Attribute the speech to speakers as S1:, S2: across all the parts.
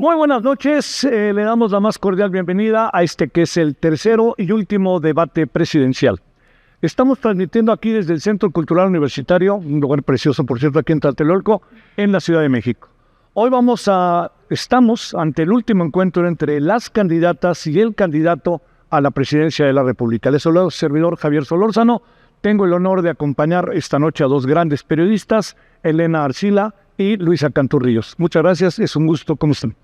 S1: Muy buenas noches, le damos la más cordial bienvenida a este que es el tercero y último debate presidencial. Estamos transmitiendo aquí desde el Centro Cultural Universitario, un lugar precioso por cierto aquí en Tlatelolco, en la Ciudad de México. Hoy estamos ante el último encuentro entre las candidatas y el candidato a la presidencia de la República. Les saluda su servidor Javier Solórzano. Tengo el honor de acompañar esta noche a dos grandes periodistas, Elena Arcila y Luisa Canturrillos. Muchas gracias, es un gusto. ¿Cómo están?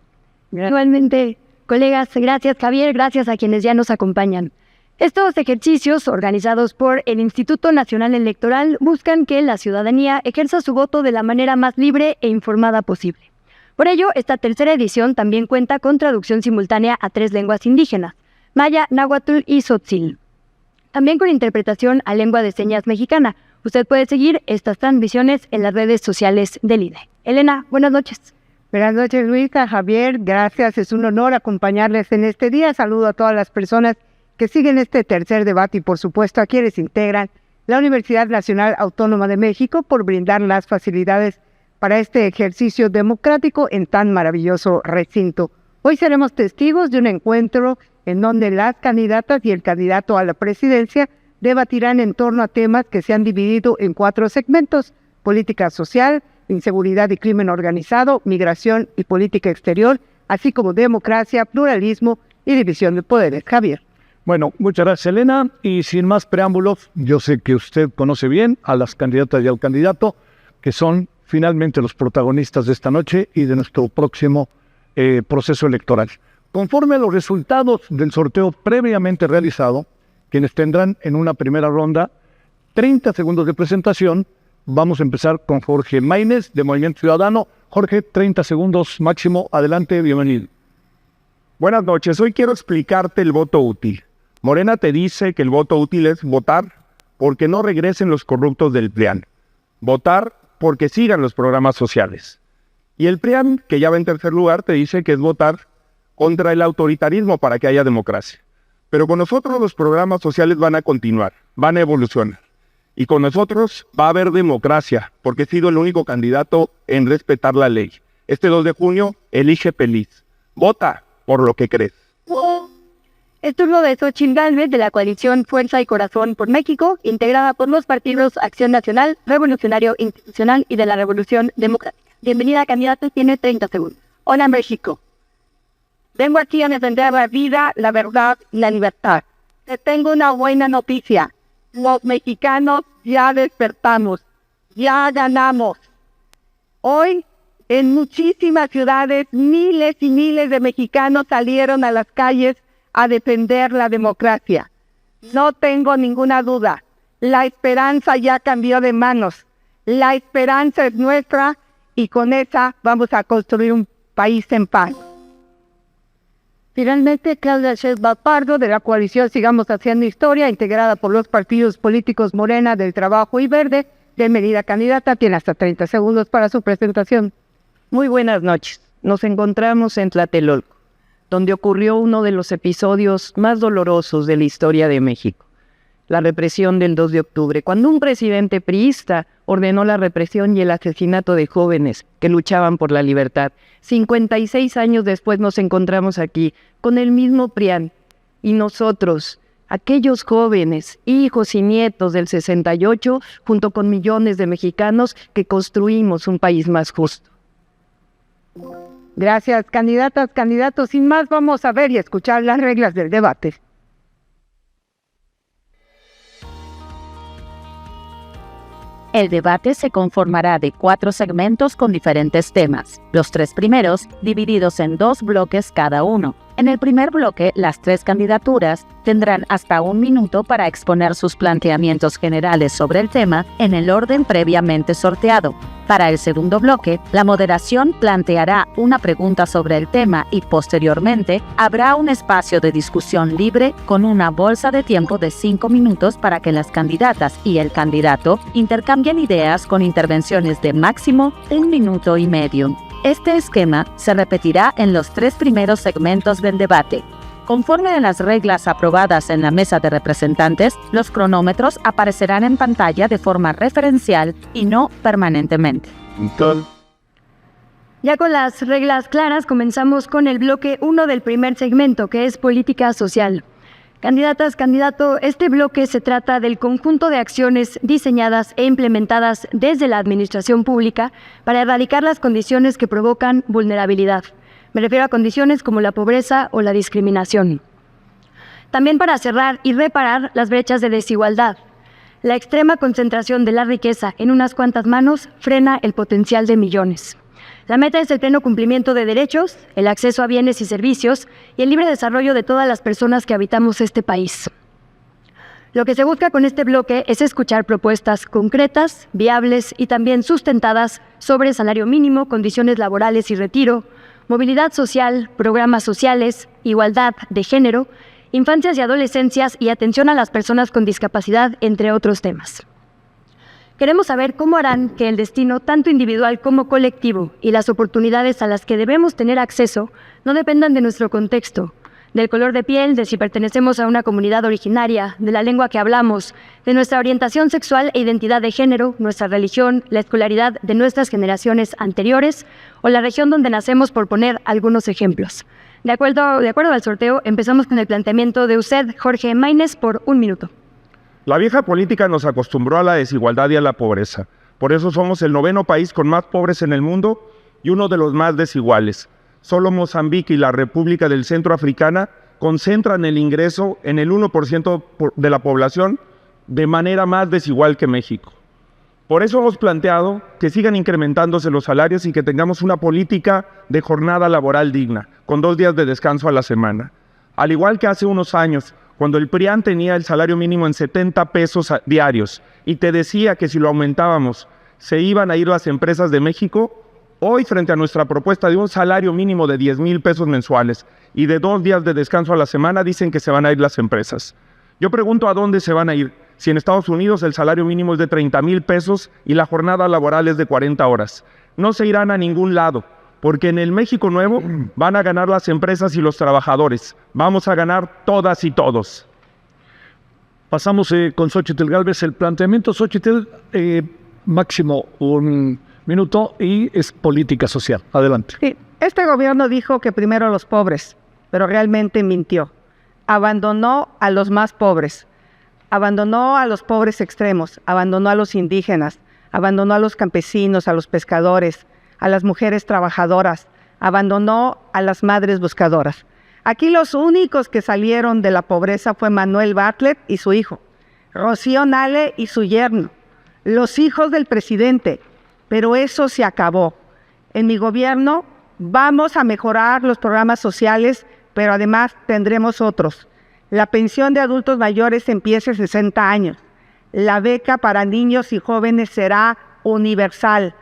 S2: Igualmente, colegas, gracias Javier, gracias a quienes ya nos acompañan. Estos ejercicios, organizados por el Instituto Nacional Electoral, buscan que la ciudadanía ejerza su voto de la manera más libre e informada posible. Por ello, esta tercera edición también cuenta con traducción simultánea a 3 lenguas indígenas: maya, náhuatl y tzotzil. También con interpretación a lengua de señas mexicana. Usted puede seguir estas transmisiones en las redes sociales del INE. Elena, buenas noches.
S3: Buenas noches, Luisa, Javier, gracias, es un honor acompañarles en este día. Saludo a todas las personas que siguen este tercer debate y por supuesto a quienes integran la Universidad Nacional Autónoma de México por brindar las facilidades para este ejercicio democrático en tan maravilloso recinto. Hoy seremos testigos de un encuentro en donde las candidatas y el candidato a la presidencia debatirán en torno a temas que se han dividido en 4 segmentos: política social, inseguridad y crimen organizado, migración y política exterior, así como democracia, pluralismo y división de poderes. Javier.
S1: Bueno, muchas gracias, Elena. Y sin más preámbulos, yo sé que usted conoce bien a las candidatas y al candidato, que son finalmente los protagonistas de esta noche y de nuestro próximo proceso electoral. Conforme a los resultados del sorteo previamente realizado, quienes tendrán en una primera ronda 30 segundos de presentación. Vamos a empezar con Jorge Maínez, de Movimiento Ciudadano. Jorge, 30 segundos máximo. Adelante, bienvenido.
S4: Buenas noches. Hoy quiero explicarte el voto útil. Morena te dice que el voto útil es votar porque no regresen los corruptos del PRIAN. Votar porque sigan los programas sociales. Y el PRIAN, que ya va en tercer lugar, te dice que es votar contra el autoritarismo para que haya democracia. Pero con nosotros los programas sociales van a continuar, van a evolucionar. Y con nosotros va a haber democracia, porque he sido el único candidato en respetar la ley. Este 2 de junio, elige feliz. Vota por lo que crees.
S2: Es turno de Xochitl Gálvez, de la coalición Fuerza y Corazón por México, integrada por los partidos Acción Nacional, Revolucionario Institucional y de la Revolución Democrática. Bienvenida, candidata, tiene 30 segundos. Hola, México. Vengo aquí a defender la vida, la verdad y la libertad. Te tengo una buena noticia. Los mexicanos ya despertamos, ya ganamos. Hoy, en muchísimas ciudades, miles y miles de mexicanos salieron a las calles a defender la democracia. No tengo ninguna duda, la esperanza ya cambió de manos. La esperanza es nuestra y con esa vamos a construir un país en paz. Finalmente, Claudia Sheinbaum Pardo, de la coalición Sigamos Haciendo Historia, integrada por los partidos políticos Morena, del Trabajo y Verde. Bienvenida, candidata, tiene hasta 30 segundos para su presentación.
S5: Muy buenas noches. Nos encontramos en Tlatelolco, donde ocurrió uno de los episodios más dolorosos de la historia de México: la represión del 2 de octubre, cuando un presidente priista ordenó la represión y el asesinato de jóvenes que luchaban por la libertad. 56 años después nos encontramos aquí, con el mismo PRIAN, y nosotros, aquellos jóvenes, hijos y nietos del 68, junto con millones de mexicanos que construimos un país más justo.
S3: Gracias, candidatas, candidatos. Sin más, vamos a ver y escuchar las reglas del debate.
S6: El debate se conformará de 4 segmentos con diferentes temas. Los 3 primeros, divididos en 2 bloques cada uno. En el primer bloque, las 3 candidaturas tendrán hasta 1 minuto para exponer sus planteamientos generales sobre el tema en el orden previamente sorteado. Para el segundo bloque, la moderación planteará una pregunta sobre el tema y posteriormente habrá un espacio de discusión libre con una bolsa de tiempo de 5 minutos para que las candidatas y el candidato intercambien ideas con intervenciones de máximo 1 minuto y medio. Este esquema se repetirá en los 3 primeros segmentos del debate. Conforme a las reglas aprobadas en la mesa de representantes, los cronómetros aparecerán en pantalla de forma referencial y no permanentemente.
S2: Y Ya con las reglas claras, comenzamos con el bloque 1 del primer segmento, que es política social. Candidatas, candidato, este bloque se trata del conjunto de acciones diseñadas e implementadas desde la administración pública para erradicar las condiciones que provocan vulnerabilidad. Me refiero a condiciones como la pobreza o la discriminación. También para cerrar y reparar las brechas de desigualdad. La extrema concentración de la riqueza en unas cuantas manos frena el potencial de millones. La meta es el pleno cumplimiento de derechos, el acceso a bienes y servicios y el libre desarrollo de todas las personas que habitamos este país. Lo que se busca con este bloque es escuchar propuestas concretas, viables y también sustentadas sobre salario mínimo, condiciones laborales y retiro, movilidad social, programas sociales, igualdad de género, infancias y adolescencias y atención a las personas con discapacidad, entre otros temas. Queremos saber cómo harán que el destino, tanto individual como colectivo, y las oportunidades a las que debemos tener acceso no dependan de nuestro contexto, del color de piel, de si pertenecemos a una comunidad originaria, de la lengua que hablamos, de nuestra orientación sexual e identidad de género, nuestra religión, la escolaridad de nuestras generaciones anteriores o la región donde nacemos, por poner algunos ejemplos. De acuerdo al sorteo, empezamos con el planteamiento de usted, Jorge Maínez, por 1 minuto.
S4: La vieja política nos acostumbró a la desigualdad y a la pobreza. Por eso somos el 9º país con más pobres en el mundo y uno de los más desiguales. Solo Mozambique y la República del Centro Africana concentran el ingreso en el 1% de la población de manera más desigual que México. Por eso hemos planteado que sigan incrementándose los salarios y que tengamos una política de jornada laboral digna, con 2 días de descanso a la semana. Al igual que hace unos años, cuando el PRIAN tenía el salario mínimo en 70 pesos diarios y te decía que si lo aumentábamos se iban a ir las empresas de México, hoy frente a nuestra propuesta de un salario mínimo de 10,000 pesos mensuales y de 2 días de descanso a la semana dicen que se van a ir las empresas. Yo pregunto a dónde se van a ir, si en Estados Unidos el salario mínimo es de 30,000 pesos y la jornada laboral es de 40 horas. No se irán a ningún lado, porque en el México nuevo van a ganar las empresas y los trabajadores. Vamos a ganar todas y todos.
S1: Pasamos con Xóchitl Gálvez. El planteamiento, Xóchitl, máximo 1 minuto y es política social. Adelante.
S3: Sí, este gobierno dijo que primero los pobres, pero realmente mintió. Abandonó a los más pobres, abandonó a los pobres extremos, abandonó a los indígenas, abandonó a los campesinos, a los pescadores, a las mujeres trabajadoras, abandonó a las madres buscadoras. Aquí los únicos que salieron de la pobreza fue Manuel Bartlett y su hijo, Rocío Nale y su yerno, los hijos del presidente, pero eso se acabó. En mi gobierno vamos a mejorar los programas sociales, pero además tendremos otros. La pensión de adultos mayores empieza a 60 años. La beca para niños y jóvenes será universal.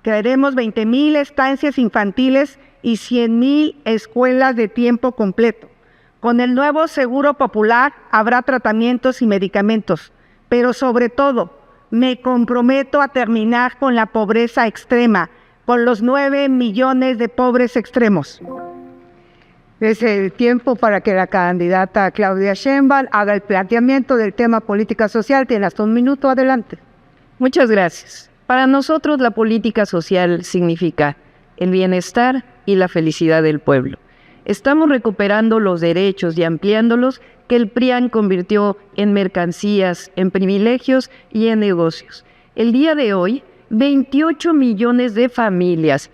S3: Crearemos 20,000 estancias infantiles y 100,000 escuelas de tiempo completo. Con el nuevo Seguro Popular habrá tratamientos y medicamentos, pero sobre todo me comprometo a terminar con la pobreza extrema, con los 9 millones de pobres extremos. Es el tiempo para que la candidata Claudia Sheinbaum haga el planteamiento del tema política social. Tiene hasta 1 minuto, adelante.
S5: Muchas gracias. Para nosotros la política social significa el bienestar y la felicidad del pueblo. Estamos recuperando los derechos y ampliándolos que el PRIAN convirtió en mercancías, en privilegios y en negocios. El día de hoy, 28 millones de familias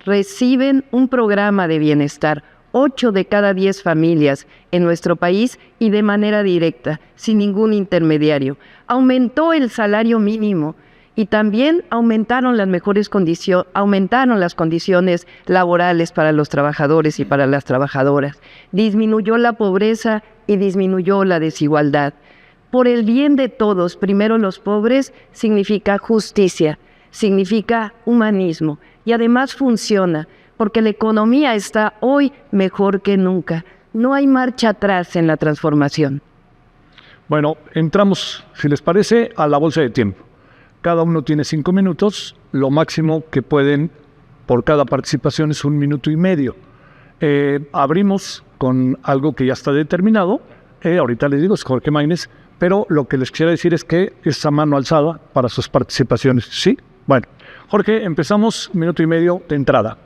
S5: reciben un programa de bienestar, 8 de cada 10 familias en nuestro país y de manera directa, sin ningún intermediario. Aumentó el salario mínimo y también aumentaron las condiciones laborales para los trabajadores y para las trabajadoras. Disminuyó la pobreza y disminuyó la desigualdad. Por el bien de todos, primero los pobres, significa justicia, significa humanismo y además funciona, porque la economía está hoy mejor que nunca. No hay marcha atrás en la transformación.
S1: Bueno, entramos, si les parece, a la bolsa de tiempo. Cada uno tiene 5 minutos, lo máximo que pueden por cada participación es 1,5 minutos. Abrimos con algo que ya está determinado, ahorita les digo, es Jorge Maínez, pero lo que les quisiera decir es que esa mano alzada para sus participaciones, ¿sí? Bueno, Jorge, empezamos 1,5 minutos de entrada.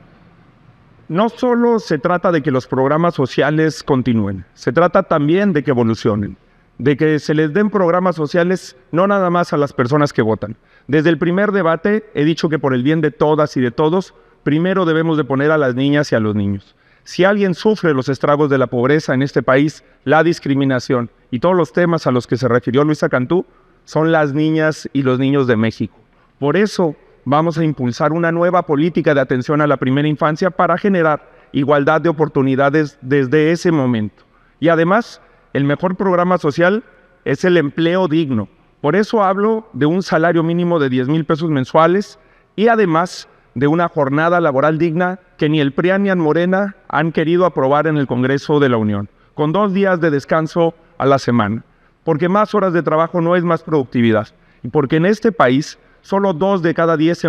S4: no solo se trata de que los programas sociales continúen, se trata también de que evolucionen, de que se les den programas sociales no nada más a las personas que votan. Desde el primer debate he dicho que por el bien de todas y de todos, primero debemos de poner a las niñas y a los niños. Si alguien sufre los estragos de la pobreza en este país, la discriminación y todos los temas a los que se refirió Luisa Cantú, son las niñas y los niños de México. Por eso vamos a impulsar una nueva política de atención a la primera infancia para generar igualdad de oportunidades desde ese momento. Y además, el mejor programa social es el empleo digno. Por eso hablo de un salario mínimo de 10,000 pesos mensuales y además de una jornada laboral digna que ni el PRIAN ni el Morena han querido aprobar en el Congreso de la Unión, con 2 días de descanso a la semana. Porque más horas de trabajo no es más productividad. Y porque en este país, solo 2 de cada 10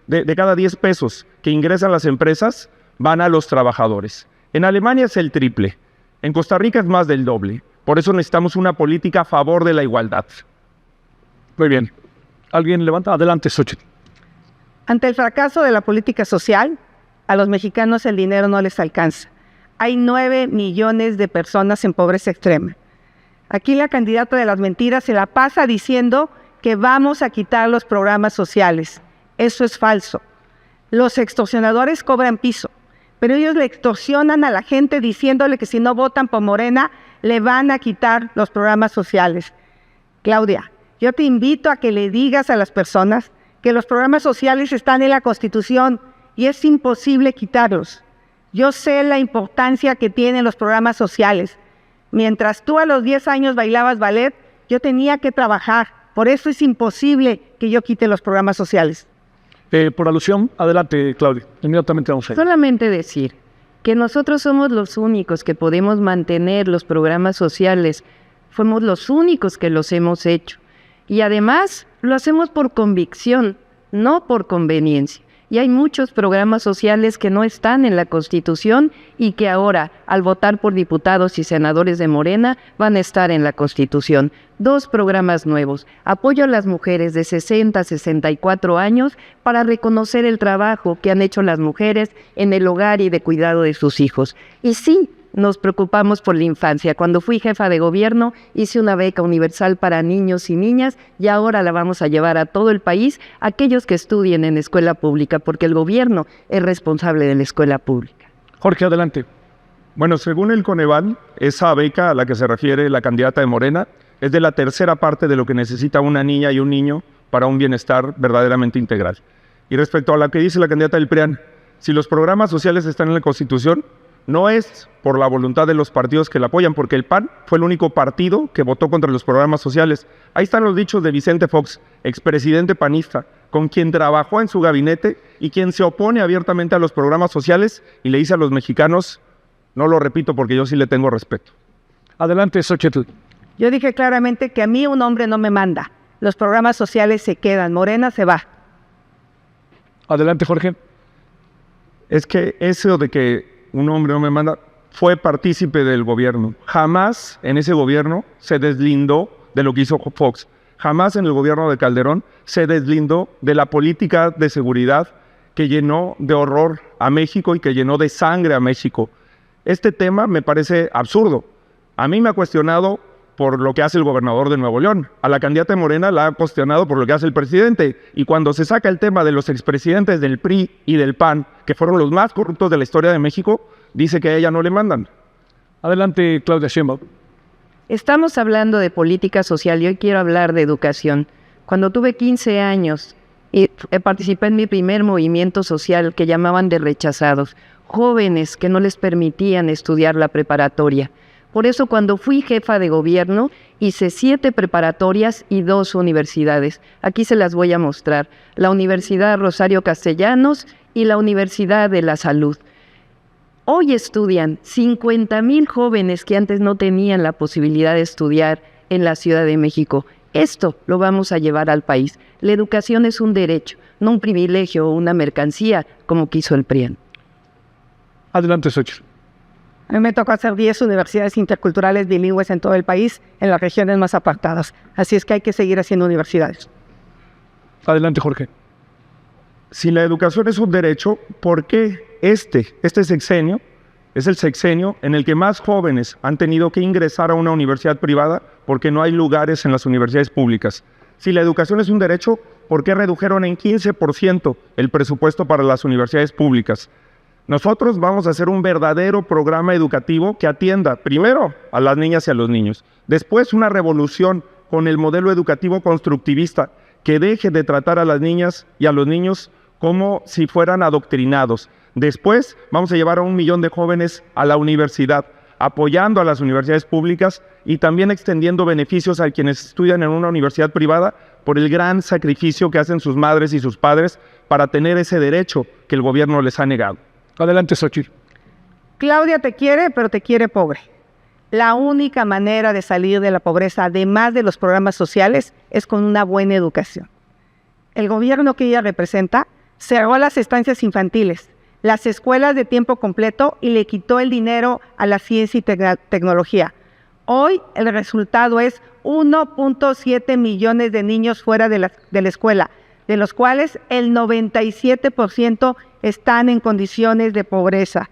S4: de cada 10 pesos que ingresan las empresas van a los trabajadores. En Alemania es el triple. En Costa Rica es más del doble. Por eso necesitamos una política a favor de la igualdad.
S1: Muy bien. ¿Alguien levanta? Adelante, Xochitl.
S3: Ante el fracaso de la política social, a los mexicanos el dinero no les alcanza. Hay 9 millones de personas en pobreza extrema. Aquí la candidata de las mentiras se la pasa diciendo que vamos a quitar los programas sociales. Eso es falso. Los extorsionadores cobran piso, pero ellos le extorsionan a la gente diciéndole que si no votan por Morena, le van a quitar los programas sociales. Claudia, yo te invito a que le digas a las personas que los programas sociales están en la Constitución y es imposible quitarlos. Yo sé la importancia que tienen los programas sociales. Mientras tú a los 10 años bailabas ballet, yo tenía que trabajar. Por eso es imposible que yo quite los programas sociales.
S1: Por alusión, adelante, Claudia. Inmediatamente vamos a ir.
S5: Solamente decir que nosotros somos los únicos que podemos mantener los programas sociales. Fuimos los únicos que los hemos hecho. Y además lo hacemos por convicción, no por conveniencia. Y hay muchos programas sociales que no están en la Constitución y que ahora, al votar por diputados y senadores de Morena, van a estar en la Constitución. 2 programas nuevos. Apoyo a las mujeres de 60 a 64 años para reconocer el trabajo que han hecho las mujeres en el hogar y de cuidado de sus hijos. Y sí, nos preocupamos por la infancia. Cuando fui jefa de gobierno, hice una beca universal para niños y niñas y ahora la vamos a llevar a todo el país, aquellos que estudien en escuela pública, porque el gobierno es responsable de la escuela pública.
S1: Jorge, adelante.
S4: Bueno, según el Coneval, esa beca a la que se refiere la candidata de Morena es de la tercera parte de lo que necesita una niña y un niño para un bienestar verdaderamente integral. Y respecto a lo que dice la candidata del PRIAN, si los programas sociales están en la Constitución, no es por la voluntad de los partidos que la apoyan, porque el PAN fue el único partido que votó contra los programas sociales. Ahí están los dichos de Vicente Fox, expresidente panista, con quien trabajó en su gabinete y quien se opone abiertamente a los programas sociales y le dice a los mexicanos, no lo repito porque yo sí le tengo respeto.
S1: Adelante, Xochitl.
S3: Yo dije claramente que a mí un hombre no me manda. Los programas sociales se quedan, Morena se va.
S1: Adelante, Jorge.
S4: Es que eso de que un hombre no me manda, fue partícipe del gobierno. Jamás en ese gobierno se deslindó de lo que hizo Fox. Jamás en el gobierno de Calderón se deslindó de la política de seguridad que llenó de horror a México y que llenó de sangre a México. Este tema me parece absurdo. A mí me ha cuestionado por lo que hace el gobernador de Nuevo León. A la candidata de Morena la ha cuestionado por lo que hace el presidente. Y cuando se saca el tema de los expresidentes del PRI y del PAN, que fueron los más corruptos de la historia de México, dice que a ella no le mandan.
S1: Adelante, Claudia Sheinbaum.
S5: Estamos hablando de política social y hoy quiero hablar de educación. Cuando tuve 15 años, participé en mi primer movimiento social que llamaban de rechazados, jóvenes que no les permitían estudiar la preparatoria. Por eso cuando fui jefa de gobierno hice 7 preparatorias y 2 universidades. Aquí se las voy a mostrar. La Universidad Rosario Castellanos y la Universidad de la Salud. Hoy estudian 50,000 jóvenes que antes no tenían la posibilidad de estudiar en la Ciudad de México. Esto lo vamos a llevar al país. La educación es un derecho, no un privilegio o una mercancía como quiso el PRIAN.
S1: Adelante, Xochitl.
S3: A mí me tocó hacer 10 universidades interculturales bilingües en todo el país, en las regiones más apartadas. Así es que hay que seguir haciendo universidades.
S1: Adelante, Jorge.
S4: Si la educación es un derecho, ¿por qué este sexenio es el sexenio en el que más jóvenes han tenido que ingresar a una universidad privada porque no hay lugares en las universidades públicas. Si la educación es un derecho, ¿por qué redujeron en 15% el presupuesto para las universidades públicas? Nosotros vamos a hacer un verdadero programa educativo que atienda primero a las niñas y a los niños, después una revolución con el modelo educativo constructivista que deje de tratar a las niñas y a los niños como si fueran adoctrinados. Después vamos a llevar a 1 millón de jóvenes a la universidad, apoyando a las universidades públicas y también extendiendo beneficios a quienes estudian en una universidad privada por el gran sacrificio que hacen sus madres y sus padres para tener ese derecho que el gobierno les ha negado.
S1: Adelante, Xochitl.
S3: Claudia te quiere, pero te quiere pobre. La única manera de salir de la pobreza, además de los programas sociales, es con una buena educación. El gobierno que ella representa cerró las estancias infantiles, las escuelas de tiempo completo y le quitó el dinero a la ciencia y tecnología. Hoy el resultado es 1.7 millones de niños fuera de la escuela, de los cuales el 97% están en condiciones de pobreza.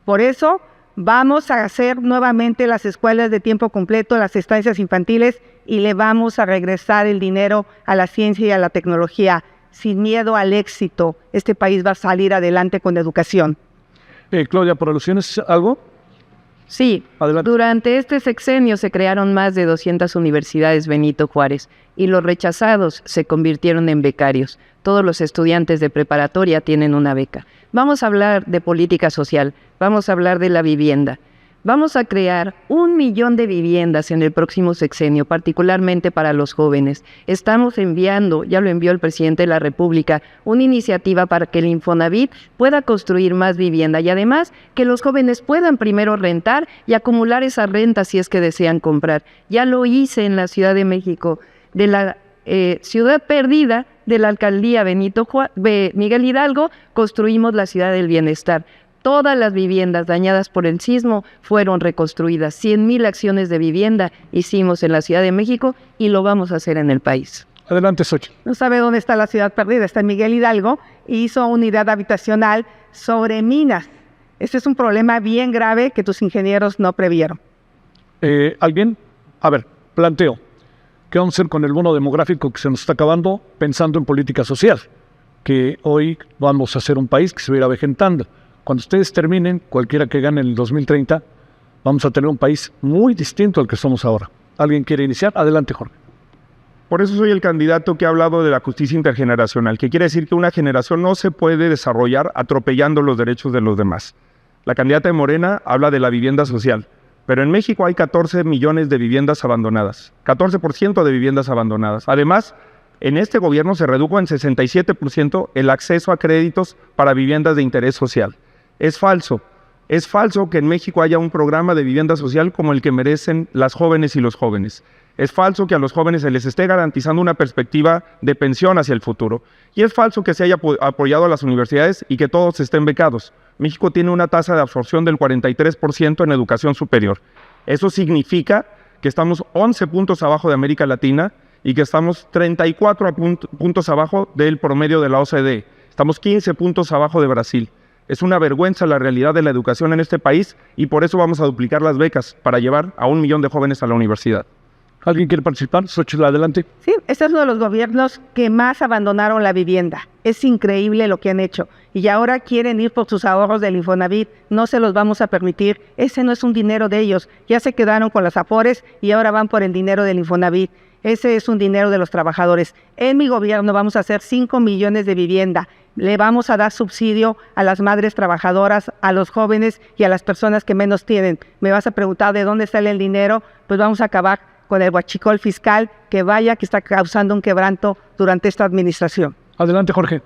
S3: Por eso vamos a hacer nuevamente las escuelas de tiempo completo, las estancias infantiles, y le vamos a regresar el dinero a la ciencia y a la tecnología. Sin miedo al éxito, este país va a salir adelante con educación.
S1: Claudia, ¿por alusiones algo?
S5: Sí,
S1: Adelante.
S5: durante este sexenio se crearon más de 200 universidades Benito Juárez y los rechazados se convirtieron en becarios. Todos los estudiantes de preparatoria tienen una beca. Vamos a hablar de política social, vamos a hablar de la vivienda. Vamos a crear 1 millón de viviendas en el próximo sexenio, particularmente para los jóvenes. Estamos enviando, ya lo envió el presidente de la República, una iniciativa para que el Infonavit pueda construir más vivienda y además que los jóvenes puedan primero rentar y acumular esa renta si es que desean comprar. Ya lo hice en la Ciudad de México, de la ciudad perdida de la alcaldía Miguel Hidalgo, construimos la ciudad del bienestar. Todas las viviendas dañadas por el sismo fueron reconstruidas. 100,000 acciones de vivienda hicimos en la Ciudad de México y lo vamos a hacer en el país.
S1: Adelante, Xochitl.
S3: No sabe dónde está la ciudad perdida, está en Miguel Hidalgo, y hizo unidad habitacional sobre minas. Este es un problema bien grave que tus ingenieros no previeron.
S1: ¿Alguien? A ver, planteo. ¿Qué vamos a hacer con el bono demográfico que se nos está acabando pensando en política social? Que hoy vamos a ser un país que se va a ir avejentando. Cuando ustedes terminen, cualquiera que gane en el 2030, vamos a tener un país muy distinto al que somos ahora. ¿Alguien quiere iniciar? Adelante, Jorge.
S4: Por eso soy el candidato que ha hablado de la justicia intergeneracional, que quiere decir que una generación no se puede desarrollar atropellando los derechos de los demás. La candidata de Morena habla de la vivienda social, pero en México hay 14 millones de viviendas abandonadas, 14% de viviendas abandonadas. Además, en este gobierno se redujo en 67% el acceso a créditos para viviendas de interés social. Es falso que en México haya un programa de vivienda social como el que merecen las jóvenes y los jóvenes. Es falso que a los jóvenes se les esté garantizando una perspectiva de pensión hacia el futuro. Y es falso que se haya apoyado a las universidades y que todos estén becados. México tiene una tasa de absorción del 43% en educación superior. Eso significa que estamos 11 puntos abajo de América Latina y que estamos 34 puntos abajo del promedio de la OCDE. Estamos 15 puntos abajo de Brasil. Es una vergüenza la realidad de la educación en este país y por eso vamos a duplicar las becas para llevar a 1 millón de jóvenes a la universidad.
S1: ¿Alguien quiere participar? Xochitl, adelante.
S3: Sí, este es uno de los gobiernos que más abandonaron la vivienda. Es increíble lo que han hecho. Y ahora quieren ir por sus ahorros del Infonavit. No se los vamos a permitir. Ese no es un dinero de ellos. Ya se quedaron con las Afores y ahora van por el dinero del Infonavit. Ese es un dinero de los trabajadores. En mi gobierno vamos a hacer 5 millones de vivienda. Le vamos a dar subsidio a las madres trabajadoras, a los jóvenes y a las personas que menos tienen. Me vas a preguntar de dónde sale el dinero. Pues vamos a acabar con el huachicol fiscal que está causando un quebranto durante esta administración.
S1: Adelante, Jorge.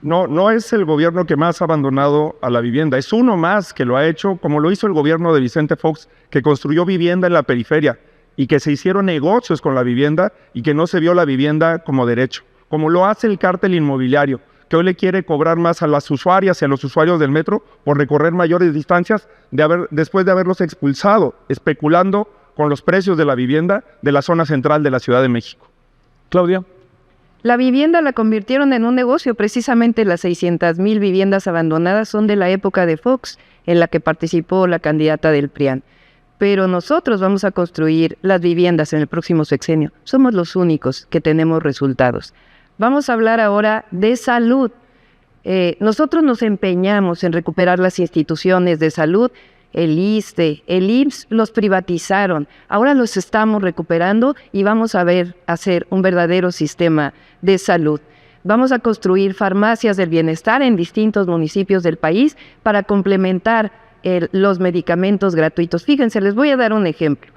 S4: No es el gobierno que más ha abandonado a la vivienda, es uno más que lo ha hecho, como lo hizo el gobierno de Vicente Fox, que construyó vivienda en la periferia y que se hicieron negocios con la vivienda y que no se vio la vivienda como derecho, como lo hace el cártel inmobiliario, que hoy le quiere cobrar más a las usuarias y a los usuarios del metro por recorrer mayores distancias después de haberlos expulsado, especulando con los precios de la vivienda de la zona central de la Ciudad de México.
S1: Claudia.
S5: La vivienda la convirtieron en un negocio. Precisamente las 600,000 viviendas abandonadas son de la época de Fox, en la que participó la candidata del PRIAN. Pero nosotros vamos a construir las viviendas en el próximo sexenio. Somos los únicos que tenemos resultados. Vamos a hablar ahora de salud. Nosotros nos empeñamos en recuperar las instituciones de salud. El ISSSTE, el IMSS los privatizaron. Ahora los estamos recuperando y vamos a hacer un verdadero sistema de salud. Vamos a construir farmacias del bienestar en distintos municipios del país para complementar los medicamentos gratuitos. Fíjense, les voy a dar un ejemplo.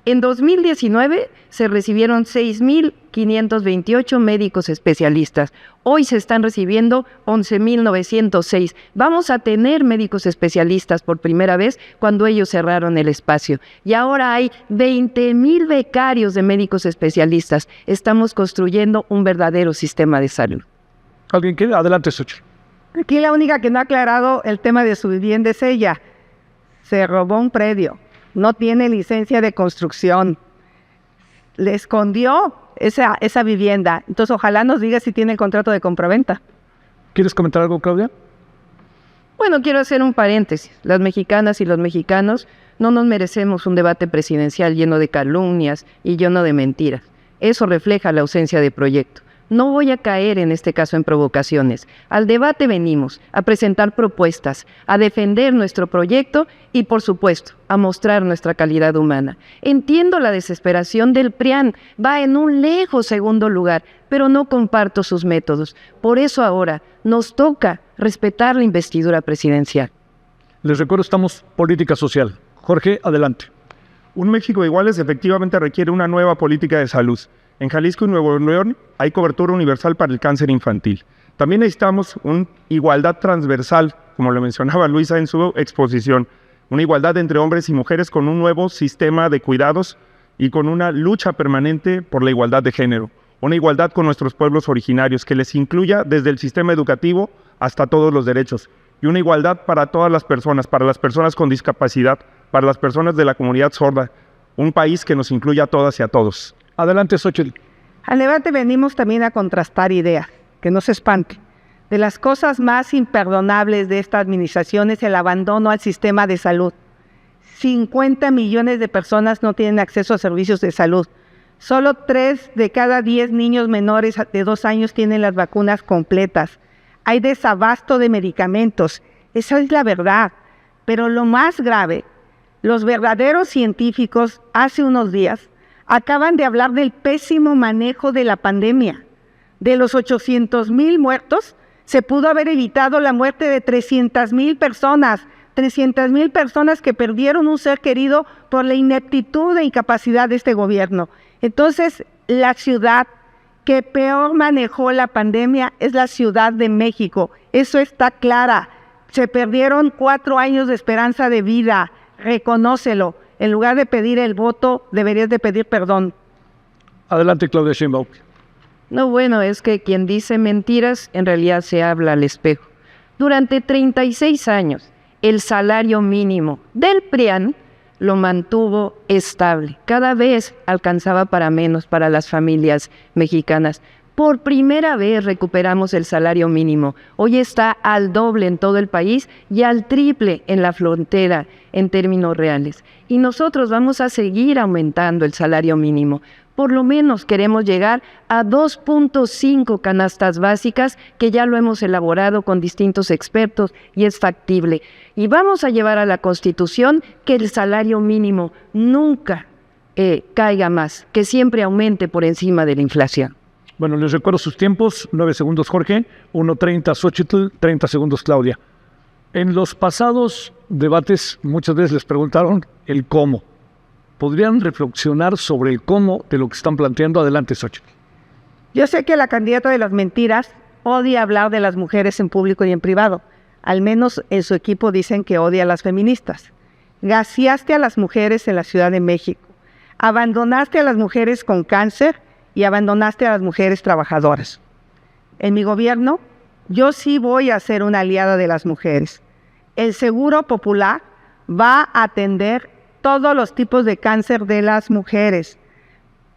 S5: En 2019 se recibieron 6,528 médicos especialistas. Hoy se están recibiendo 11,906. Vamos a tener médicos especialistas por primera vez cuando ellos cerraron el espacio. Y ahora hay 20,000 becarios de médicos especialistas. Estamos construyendo un verdadero sistema de salud.
S1: ¿Alguien quiere? Adelante, Xochitl.
S3: Aquí la única que no ha aclarado el tema de su vivienda es ella. Se robó un predio. No tiene licencia de construcción, le escondió esa vivienda. Entonces, ojalá nos diga si tiene el contrato de compraventa.
S1: ¿Quieres comentar algo, Claudia?
S5: Bueno, quiero hacer un paréntesis. Las mexicanas y los mexicanos no nos merecemos un debate presidencial lleno de calumnias y lleno de mentiras. Eso refleja la ausencia de proyecto. No voy a caer en este caso en provocaciones. Al debate venimos a presentar propuestas, a defender nuestro proyecto y, por supuesto, a mostrar nuestra calidad humana. Entiendo la desesperación del PRIAN, va en un lejos segundo lugar, pero no comparto sus métodos. Por eso ahora nos toca respetar la investidura presidencial.
S1: Les recuerdo, estamos política social. Jorge, adelante.
S4: Un México de iguales efectivamente requiere una nueva política de salud. En Jalisco y Nuevo León hay cobertura universal para el cáncer infantil. También necesitamos una igualdad transversal, como lo mencionaba Luisa en su exposición, una igualdad entre hombres y mujeres con un nuevo sistema de cuidados y con una lucha permanente por la igualdad de género, una igualdad con nuestros pueblos originarios que les incluya desde el sistema educativo hasta todos los derechos, y una igualdad para todas las personas con discapacidad, para las personas de la comunidad sorda, un país que nos incluya a todas y a todos.
S1: Adelante, Xochitl.
S3: Al debate venimos también a contrastar ideas, que no se espante. De las cosas más imperdonables de esta administración es el abandono al sistema de salud. 50 millones de personas no tienen acceso a servicios de salud. Solo 3 de cada 10 niños menores de 2 años tienen las vacunas completas. Hay desabasto de medicamentos. Esa es la verdad. Pero lo más grave, los verdaderos científicos hace unos días acaban de hablar del pésimo manejo de la pandemia. De los 800,000 muertos, se pudo haber evitado la muerte de 300,000 personas. 300,000 personas que perdieron un ser querido por la ineptitud e incapacidad de este gobierno. Entonces, la ciudad que peor manejó la pandemia es la Ciudad de México. Eso está clara. Se perdieron 4 años de esperanza de vida. Reconócelo. En lugar de pedir el voto, deberías de pedir perdón.
S1: Adelante, Claudia Sheinbaum.
S5: No, bueno, es que quien dice mentiras, en realidad se habla al espejo. Durante 36 años, el salario mínimo del PRIAN lo mantuvo estable. Cada vez alcanzaba para menos para las familias mexicanas. Por primera vez recuperamos el salario mínimo. Hoy está al doble en todo el país y al triple en la frontera en términos reales. Y nosotros vamos a seguir aumentando el salario mínimo. Por lo menos queremos llegar a 2.5 canastas básicas, que ya lo hemos elaborado con distintos expertos y es factible. Y vamos a llevar a la Constitución que el salario mínimo nunca caiga más, que siempre aumente por encima de la inflación.
S1: Bueno, les recuerdo sus tiempos. 9 segundos, Jorge. 1:30, Xochitl. 30 segundos, Claudia. En los pasados debates muchas veces les preguntaron el cómo. ¿Podrían reflexionar sobre el cómo de lo que están planteando? Adelante, Xochitl.
S3: Yo sé que la candidata de las mentiras odia hablar de las mujeres en público y en privado. Al menos en su equipo dicen que odia a las feministas. Gaseaste a las mujeres en la Ciudad de México. Abandonaste a las mujeres con cáncer y abandonaste a las mujeres trabajadoras. En mi gobierno, yo sí voy a ser una aliada de las mujeres. El Seguro Popular va a atender todos los tipos de cáncer de las mujeres.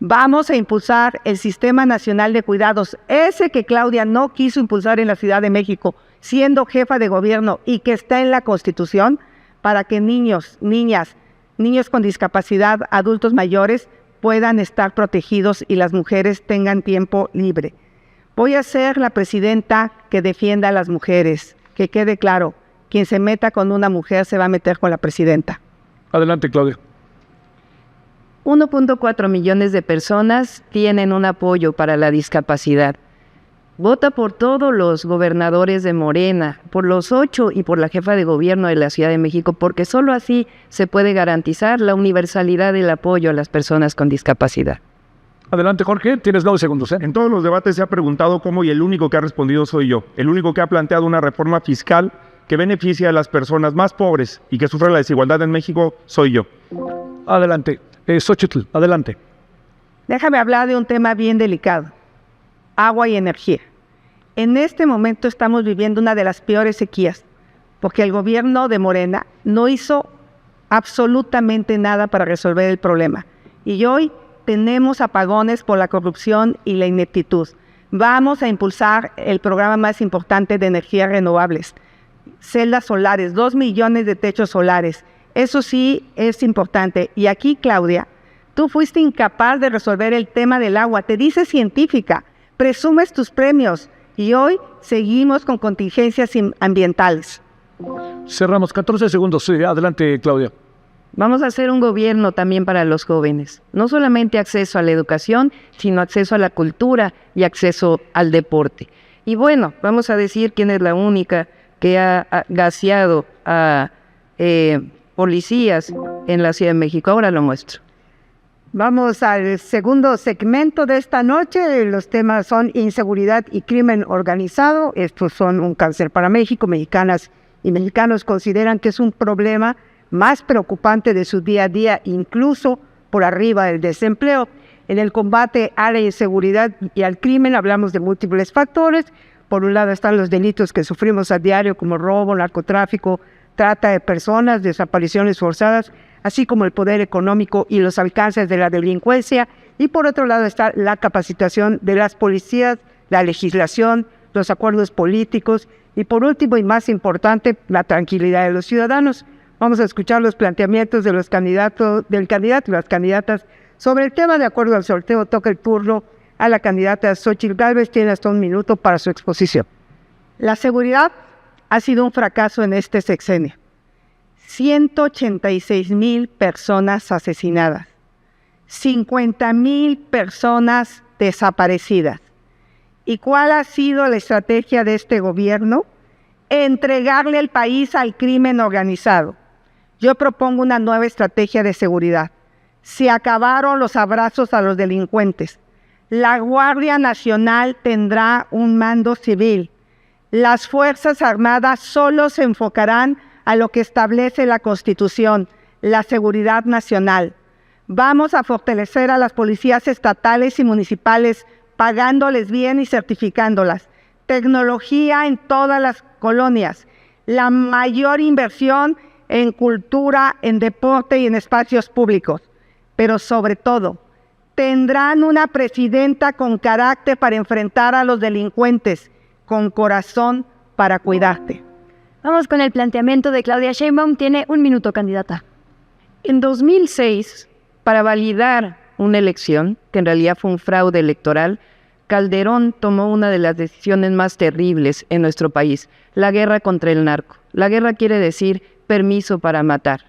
S3: Vamos a impulsar el Sistema Nacional de Cuidados, ese que Claudia no quiso impulsar en la Ciudad de México, siendo jefa de gobierno y que está en la Constitución, para que niños, niñas, niños con discapacidad, adultos mayores puedan estar protegidos y las mujeres tengan tiempo libre. Voy a ser la presidenta que defienda a las mujeres, que quede claro, quien se meta con una mujer se va a meter con la presidenta.
S1: Adelante, Claudia.
S5: 1.4 millones de personas tienen un apoyo para la discapacidad. Vota por todos los gobernadores de Morena, por los 8 y por la jefa de gobierno de la Ciudad de México, porque solo así se puede garantizar la universalidad del apoyo a las personas con discapacidad.
S1: Adelante, Jorge, tienes 9 segundos.
S4: En todos los debates se ha preguntado cómo y el único que ha respondido soy yo. El único que ha planteado una reforma fiscal que beneficia a las personas más pobres y que sufren la desigualdad en México soy yo.
S1: Adelante. Xóchitl, adelante.
S3: Déjame hablar de un tema bien delicado, agua y energía. En este momento estamos viviendo una de las peores sequías, porque el gobierno de Morena no hizo absolutamente nada para resolver el problema. Y hoy tenemos apagones por la corrupción y la ineptitud. Vamos a impulsar el programa más importante de energías renovables, celdas solares, 2 millones de techos solares. Eso sí es importante. Y aquí, Claudia, tú fuiste incapaz de resolver el tema del agua. Te dices científica, presumes tus premios y hoy seguimos con contingencias ambientales.
S1: Cerramos 14 segundos. Sí, adelante, Claudia.
S5: Vamos a hacer un gobierno también para los jóvenes. No solamente acceso a la educación, sino acceso a la cultura y acceso al deporte. Y bueno, vamos a decir quién es la única que ha gaseado a policías en la Ciudad de México. Ahora lo muestro.
S3: Vamos al segundo segmento de esta noche. Los temas son inseguridad y crimen organizado. Estos son un cáncer para México. Mexicanas y mexicanos consideran que es un problema más preocupante de su día a día, incluso por arriba del desempleo. En el combate a la inseguridad y al crimen hablamos de múltiples factores. Por un lado están los delitos que sufrimos a diario, como robo, narcotráfico, trata de personas, desapariciones forzadas, así como el poder económico y los alcances de la delincuencia. Y por otro lado está la capacitación de las policías, la legislación, los acuerdos políticos y por último y más importante, la tranquilidad de los ciudadanos. Vamos a escuchar los planteamientos de los candidatos, del candidato y las candidatas sobre el tema. De acuerdo al sorteo, toca el turno a la candidata Xóchitl Gálvez. Tiene hasta 1 minuto para su exposición. La seguridad ha sido un fracaso en este sexenio. 186,000 personas asesinadas, 50,000 personas desaparecidas. ¿Y cuál ha sido la estrategia de este gobierno? Entregarle el país al crimen organizado. Yo propongo una nueva estrategia de seguridad. Se acabaron los abrazos a los delincuentes. La Guardia Nacional tendrá un mando civil. Las Fuerzas Armadas solo se enfocarán a lo que establece la Constitución, la seguridad nacional. Vamos a fortalecer a las policías estatales y municipales, pagándoles bien y certificándolas. Tecnología en todas las colonias. La mayor inversión en cultura, en deporte y en espacios públicos. Pero sobre todo, tendrán una presidenta con carácter para enfrentar a los delincuentes, con corazón para cuidarte.
S2: Vamos con el planteamiento de Claudia Sheinbaum. Tiene 1 minuto, candidata.
S5: En 2006, para validar una elección, que en realidad fue un fraude electoral, Calderón tomó una de las decisiones más terribles en nuestro país, la guerra contra el narco. La guerra quiere decir permiso para matar.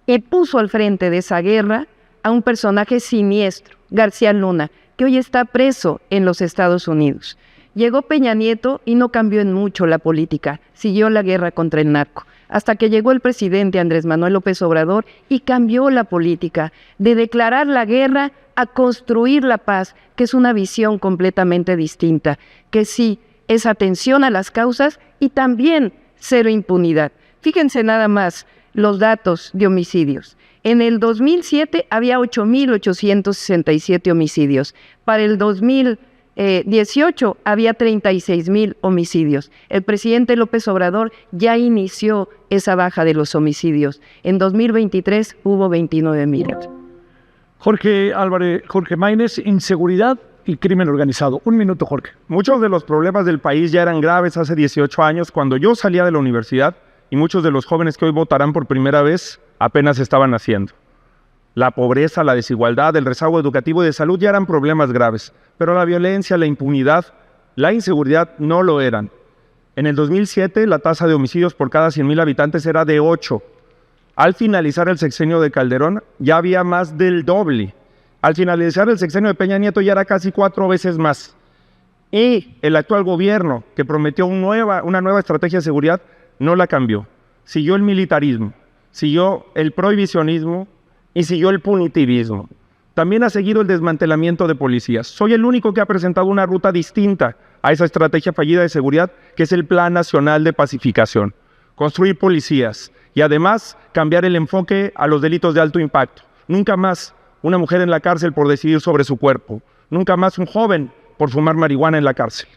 S5: Y puso al frente de esa guerra a un personaje siniestro, García Luna, que hoy está preso en los Estados Unidos. Llegó Peña Nieto y no cambió en mucho la política, siguió la guerra contra el narco, hasta que llegó el presidente Andrés Manuel López Obrador y cambió la política de declarar la guerra a construir la paz, que es una visión completamente distinta, que sí es atención a las causas y también cero impunidad. Fíjense nada más los datos de homicidios. En el 2007 había 8,867 homicidios. Para el 2018 había 36,000 homicidios. El presidente López Obrador ya inició esa baja de los homicidios. En 2023 hubo 29,000.
S1: Jorge Álvarez, Jorge Maínez, inseguridad y crimen organizado. Un minuto, Jorge.
S4: Muchos de los problemas del país ya eran graves hace 18 años cuando yo salía de la universidad y muchos de los jóvenes que hoy votarán por primera vez apenas estaban naciendo. La pobreza, la desigualdad, el rezago educativo y de salud ya eran problemas graves, pero la violencia, la impunidad, la inseguridad no lo eran. En el 2007 la tasa de homicidios por cada 100,000 habitantes era de 8. Al finalizar el sexenio de Calderón ya había más del doble. Al finalizar el sexenio de Peña Nieto ya era casi 4 veces más. Y el actual gobierno, que prometió una nueva estrategia de seguridad, no la cambió. Siguió el militarismo, siguió el prohibicionismo y siguió el punitivismo. También ha seguido el desmantelamiento de policías. Soy el único que ha presentado una ruta distinta a esa estrategia fallida de seguridad, que es el Plan Nacional de Pacificación. Construir policías y además cambiar el enfoque a los delitos de alto impacto. Nunca más una mujer en la cárcel por decidir sobre su cuerpo. Nunca más un joven por fumar marihuana en la cárcel.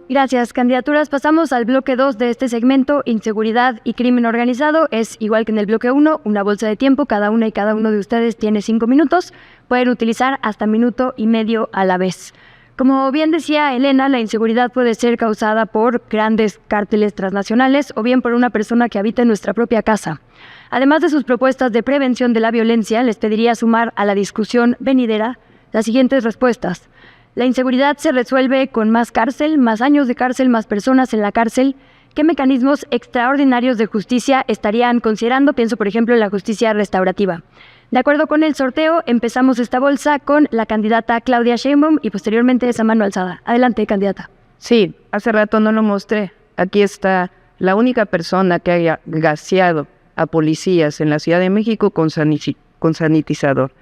S2: Gracias, candidaturas. Pasamos al bloque 2 de este segmento, inseguridad y crimen organizado. Es igual que en el bloque 1, una bolsa de tiempo. Cada una y cada uno de ustedes tiene 5 minutos. Pueden utilizar hasta 1,5 minutos a la vez. Como bien decía Elena, la inseguridad puede ser causada por grandes cárteles transnacionales o bien por una persona que habita en nuestra propia casa. Además de sus propuestas de prevención de la violencia, les pediría sumar a la discusión venidera las siguientes respuestas. La inseguridad se resuelve con más cárcel, más años de cárcel, más personas en la cárcel. ¿Qué mecanismos extraordinarios de justicia estarían considerando? Pienso, por ejemplo, en la justicia restaurativa. De acuerdo con el sorteo, empezamos esta bolsa con la candidata Claudia Sheinbaum y posteriormente esa mano alzada. Adelante, candidata.
S5: Sí, hace rato no lo mostré. Aquí está la única persona que haya gaseado a policías en la Ciudad de México con sanitizador.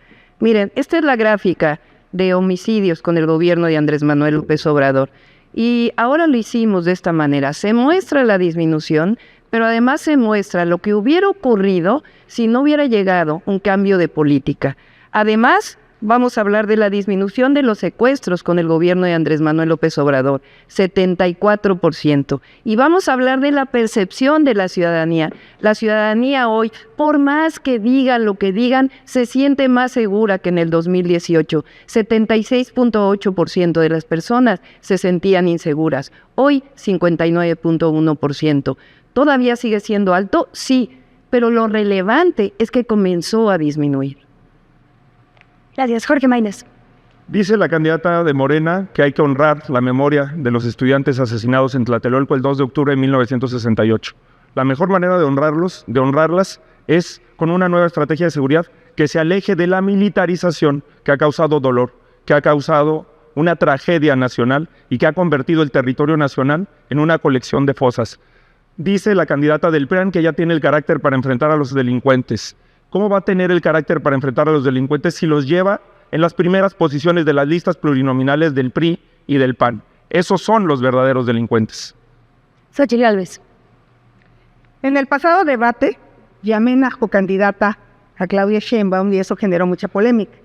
S5: Miren, esta es la gráfica de homicidios con el gobierno de Andrés Manuel López Obrador. Y ahora lo hicimos de esta manera. Se muestra la disminución, pero además se muestra lo que hubiera ocurrido si no hubiera llegado un cambio de política. Además, vamos a hablar de la disminución de los secuestros con el gobierno de Andrés Manuel López Obrador, 74%. Y vamos a hablar de la percepción de la ciudadanía. La ciudadanía hoy, por más que digan lo que digan, se siente más segura que en el 2018. 76.8% de las personas se sentían inseguras. Hoy, 59.1%. ¿Todavía sigue siendo alto? Sí, pero lo relevante es que comenzó a disminuir.
S2: Gracias, Jorge Maínez.
S4: Dice la candidata de Morena que hay que honrar la memoria de los estudiantes asesinados en Tlatelolco el 2 de octubre de 1968. La mejor manera de honrarlas es con una nueva estrategia de seguridad que se aleje de la militarización que ha causado dolor, que ha causado una tragedia nacional y que ha convertido el territorio nacional en una colección de fosas. Dice la candidata del PRIAN que ya tiene el carácter para enfrentar a los delincuentes. ¿Cómo va a tener el carácter para enfrentar a los delincuentes si los lleva en las primeras posiciones de las listas plurinominales del PRI y del PAN? Esos son los verdaderos delincuentes.
S2: Xochitl Gálvez.
S3: En el pasado debate, llamé a candidata a Claudia Sheinbaum y eso generó mucha polémica.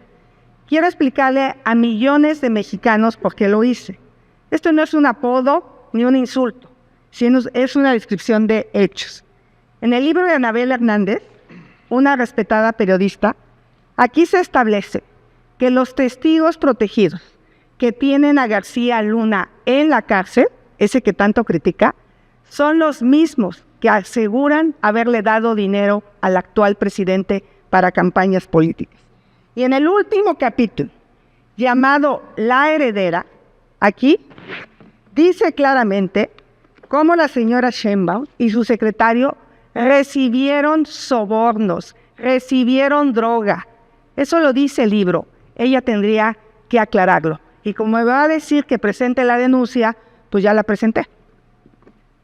S3: Quiero explicarle a millones de mexicanos por qué lo hice. Esto no es un apodo ni un insulto, sino es una descripción de hechos. En el libro de Anabel Hernández, una respetada periodista, aquí se establece que los testigos protegidos que tienen a García Luna en la cárcel, ese que tanto critica, son los mismos que aseguran haberle dado dinero al actual presidente para campañas políticas. Y en el último capítulo, llamado La Heredera, aquí dice claramente cómo la señora Sheinbaum y su secretario recibieron sobornos, recibieron droga. Eso lo dice el libro. Ella tendría que aclararlo. Y como me va a decir que presente la denuncia, pues ya la presenté.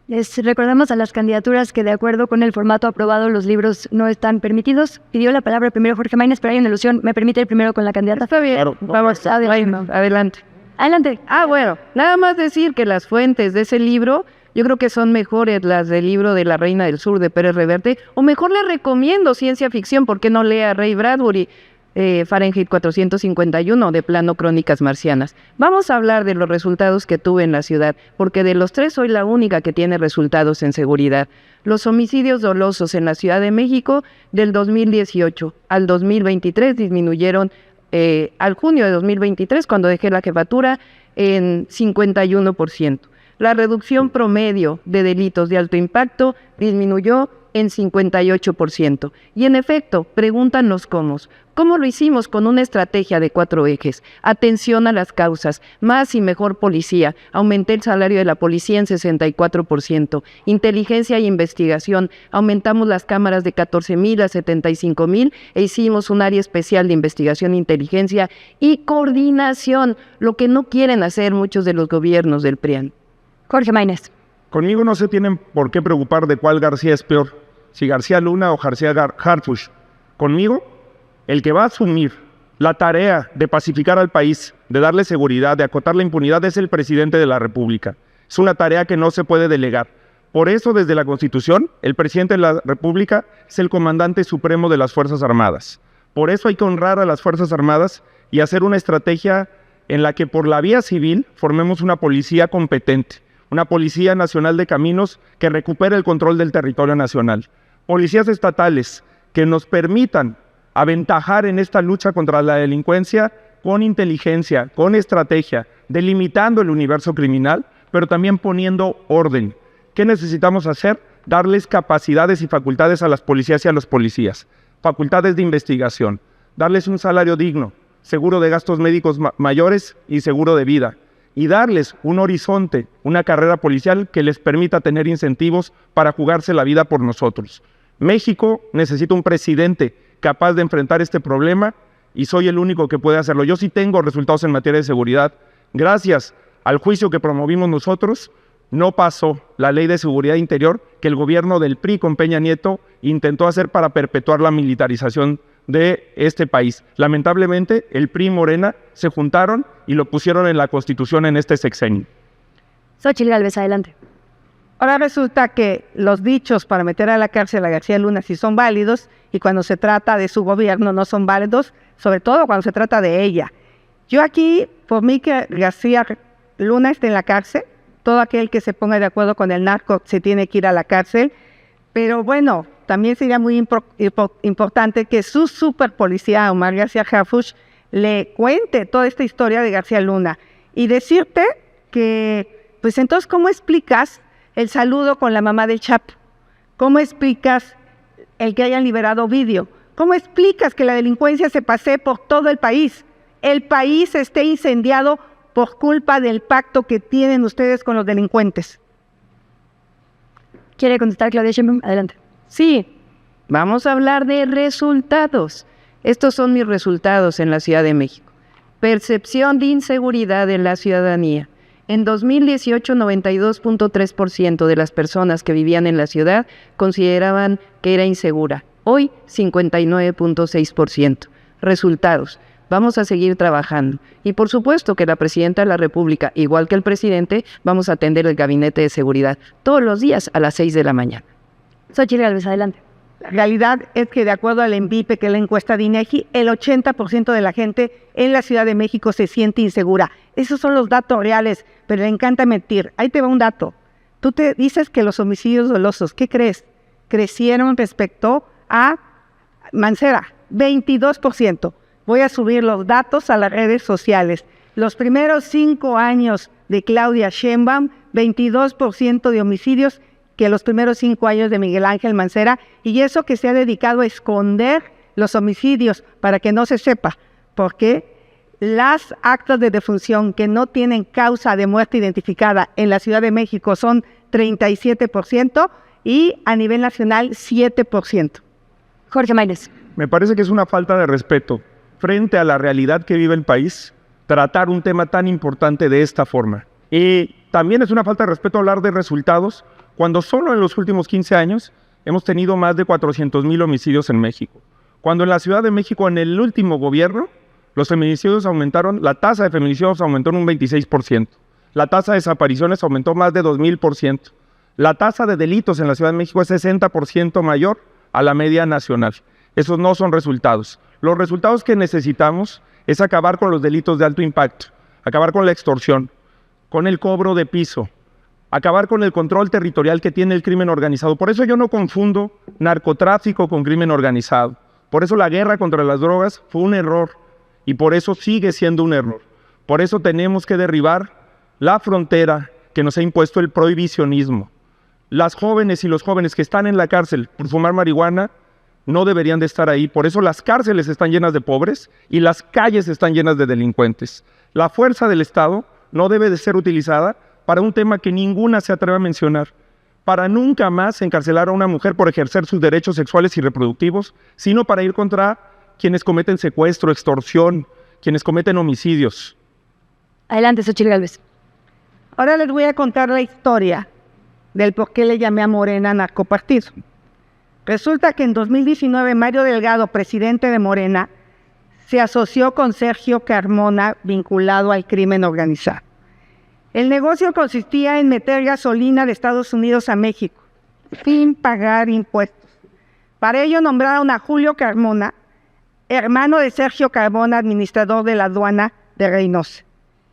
S2: Les recordamos a las candidaturas que de acuerdo con el formato aprobado los libros no están permitidos. Pidió la palabra primero Jorge Maínez, pero hay una alusión. ¿Me permite ir primero con la candidata?
S5: Está bien,
S4: Claro.
S5: vamos, adelante.
S2: Adelante.
S5: Bueno, nada más decir que las fuentes de ese libro, yo creo que son mejores las del libro de La Reina del Sur de Pérez Reverte, o mejor le recomiendo ciencia ficción, ¿por qué no lea Ray Bradbury? Fahrenheit 451 de plano Crónicas Marcianas. Vamos a hablar de los resultados que tuve en la ciudad, porque de los tres soy la única que tiene resultados en seguridad. Los homicidios dolosos en la Ciudad de México del 2018 al 2023 disminuyeron al junio de 2023, cuando dejé la jefatura, en 51%. La reducción promedio de delitos de alto impacto disminuyó en 58%. Y en efecto, preguntan los cómo. ¿Cómo lo hicimos? Con una estrategia de 4 ejes. Atención a las causas, más y mejor policía. Aumenté el salario de la policía en 64%. Inteligencia y investigación. Aumentamos las cámaras de 14,000 a 75,000 e hicimos un área especial de investigación e inteligencia y coordinación, lo que no quieren hacer muchos de los gobiernos del PRIAN.
S2: Jorge Maynez.
S4: Conmigo no se tienen por qué preocupar de cuál García es peor, si García Luna o García Harfuch. Conmigo, el que va a asumir la tarea de pacificar al país, de darle seguridad, de acotar la impunidad, es el presidente de la República. Es una tarea que no se puede delegar. Por eso, desde la Constitución, el presidente de la República es el comandante supremo de las Fuerzas Armadas. Por eso hay que honrar a las Fuerzas Armadas y hacer una estrategia en la que por la vía civil formemos una policía competente, una Policía Nacional de Caminos que recupere el control del territorio nacional. Policías estatales que nos permitan aventajar en esta lucha contra la delincuencia con inteligencia, con estrategia, delimitando el universo criminal, pero también poniendo orden. ¿Qué necesitamos hacer? Darles capacidades y facultades a las policías y a los policías. Facultades de investigación, darles un salario digno, seguro de gastos médicos mayores y seguro de vida. Y darles un horizonte, una carrera policial que les permita tener incentivos para jugarse la vida por nosotros. México necesita un presidente capaz de enfrentar este problema y soy el único que puede hacerlo. Yo sí tengo resultados en materia de seguridad. Gracias al juicio que promovimos nosotros, no pasó la Ley de Seguridad Interior que el gobierno del PRI con Peña Nieto intentó hacer para perpetuar la militarización de este país. Lamentablemente, el PRI y Morena se juntaron y lo pusieron en la Constitución en este sexenio.
S2: Xochitl Gálvez, adelante.
S3: Ahora resulta que los dichos para meter a la cárcel a García Luna sí son válidos y cuando se trata de su gobierno no son válidos, sobre todo cuando se trata de ella. Yo aquí, por mí que García Luna esté en la cárcel, todo aquel que se ponga de acuerdo con el narco se tiene que ir a la cárcel, pero bueno, también sería muy importante que su superpolicía, Omar García Harfuch, le cuente toda esta historia de García Luna y decirte que, pues entonces, ¿cómo explicas el saludo con la mamá del Chapo? ¿Cómo explicas el que hayan liberado Ovidio? ¿Cómo explicas que la delincuencia se pase por todo el país? El país esté incendiado por culpa del pacto que tienen ustedes con los delincuentes.
S2: ¿Quiere contestar Claudia Sheinbaum? Adelante.
S5: Sí, vamos a hablar de resultados. Estos son mis resultados en la Ciudad de México. Percepción de inseguridad en la ciudadanía. En 2018, 92.3% de las personas que vivían en la ciudad consideraban que era insegura. Hoy, 59.6%. Resultados. Vamos a seguir trabajando. Y por supuesto que la Presidenta de la República, igual que el Presidente, vamos a atender el Gabinete de Seguridad todos los días a las 6 de la mañana.
S2: Xochitl Gálvez, adelante.
S3: La realidad es que de acuerdo al ENVIPE, que es la encuesta de INEGI, el 80% de la gente en la Ciudad de México se siente insegura. Esos son los datos reales, pero le encanta mentir. Ahí te va un dato. Tú te dices que los homicidios dolosos, ¿qué crees? Crecieron respecto a Mancera, 22%. Voy a subir los datos a las redes sociales. Los primeros 5 años de Claudia Sheinbaum, 22% de homicidios que los primeros 5 años de Miguel Ángel Mancera, y eso que se ha dedicado a esconder los homicidios para que no se sepa, porque las actas de defunción que no tienen causa de muerte identificada en la Ciudad de México son 37% y a nivel nacional 7%.
S2: Jorge Maynez.
S4: Me parece que es una falta de respeto frente a la realidad que vive el país, tratar un tema tan importante de esta forma. Y también es una falta de respeto hablar de resultados cuando solo en los últimos 15 años hemos tenido más de 400,000 homicidios en México. Cuando en la Ciudad de México, en el último gobierno, los feminicidios aumentaron, la tasa de feminicidios aumentó en un 26%. La tasa de desapariciones aumentó más de 2,000%. La tasa de delitos en la Ciudad de México es 60% mayor a la media nacional. Esos no son resultados. Los resultados que necesitamos es acabar con los delitos de alto impacto, acabar con la extorsión, con el cobro de piso, acabar con el control territorial que tiene el crimen organizado. Por eso yo no confundo narcotráfico con crimen organizado. Por eso la guerra contra las drogas fue un error y por eso sigue siendo un error. Por eso tenemos que derribar la frontera que nos ha impuesto el prohibicionismo. Las jóvenes y los jóvenes que están en la cárcel por fumar marihuana no deberían de estar ahí. Por eso las cárceles están llenas de pobres y las calles están llenas de delincuentes. La fuerza del Estado no debe de ser utilizada para un tema que ninguna se atreve a mencionar, para nunca más encarcelar a una mujer por ejercer sus derechos sexuales y reproductivos, sino para ir contra quienes cometen secuestro, extorsión, quienes cometen homicidios.
S2: Adelante, Xochitl Gálvez.
S3: Ahora les voy a contar la historia del por qué le llamé a Morena narcopartido. Resulta que en 2019 Mario Delgado, presidente de Morena, se asoció con Sergio Carmona vinculado al crimen organizado. El negocio consistía en meter gasolina de Estados Unidos a México, sin pagar impuestos. Para ello nombraron a Julio Carmona, hermano de Sergio Carmona, administrador de la aduana de Reynosa.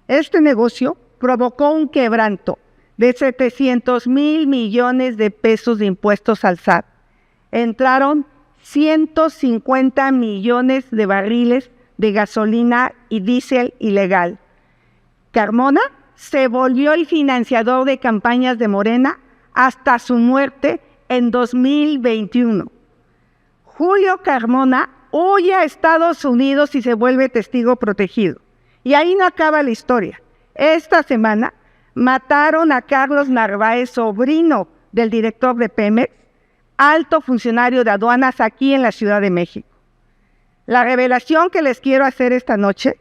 S3: Este negocio provocó un quebranto de 700,000 millones de pesos de impuestos al SAT. Entraron 150 millones de barriles de gasolina y diésel ilegal. Carmona se volvió el financiador de campañas de Morena hasta su muerte en 2021. Julio Carmona huye a Estados Unidos y se vuelve testigo protegido. Y ahí no acaba la historia. Esta semana mataron a Carlos Narváez, sobrino del director de Pemex, alto funcionario de aduanas aquí en la Ciudad de México. La revelación que les quiero hacer esta noche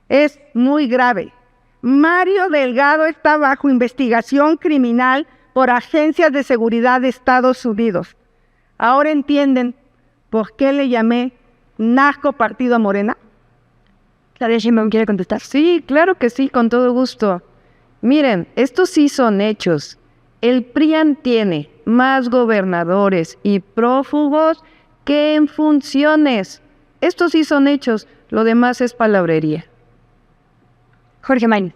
S3: es muy grave. Mario Delgado está bajo investigación criminal por agencias de seguridad de Estados Unidos. ¿Ahora entienden por qué le llamé narcopartido a Morena?
S2: Claudia Sheinbaum quiere contestar.
S5: Sí, claro que sí, con todo gusto. Miren, estos sí son hechos. El PRIAN tiene más gobernadores y prófugos que en funciones. Estos sí son hechos, lo demás es palabrería.
S2: Jorge Maínez.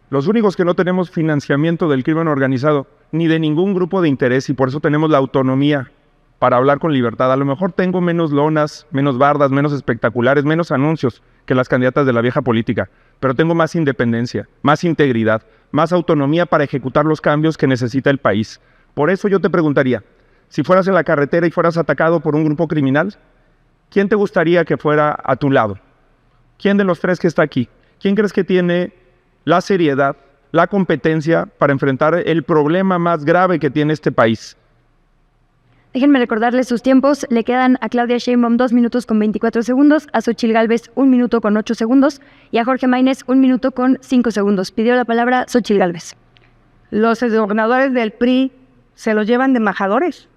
S4: Los únicos que no tenemos financiamiento del crimen organizado, ni de ningún grupo de interés, y por eso tenemos la autonomía para hablar con libertad. A lo mejor tengo menos lonas, menos bardas, menos espectaculares, menos anuncios que las candidatas de la vieja política, pero tengo más independencia, más integridad, más autonomía para ejecutar los cambios que necesita el país. Por eso yo te preguntaría, si fueras en la carretera y fueras atacado por un grupo criminal, ¿quién te gustaría que fuera a tu lado? ¿Quién de los tres que está aquí? ¿Quién crees que tiene la seriedad, la competencia para enfrentar el problema más grave que tiene este país?
S2: Déjenme recordarles sus tiempos. Le quedan a Claudia Sheinbaum 2 minutos con 24 segundos, a Xochitl Gálvez 1 minuto con 8 segundos y a Jorge Maínez 1 minuto con 5 segundos. Pidió la palabra Xochitl Gálvez.
S3: Los gobernadores del PRI se los llevan de embajadores.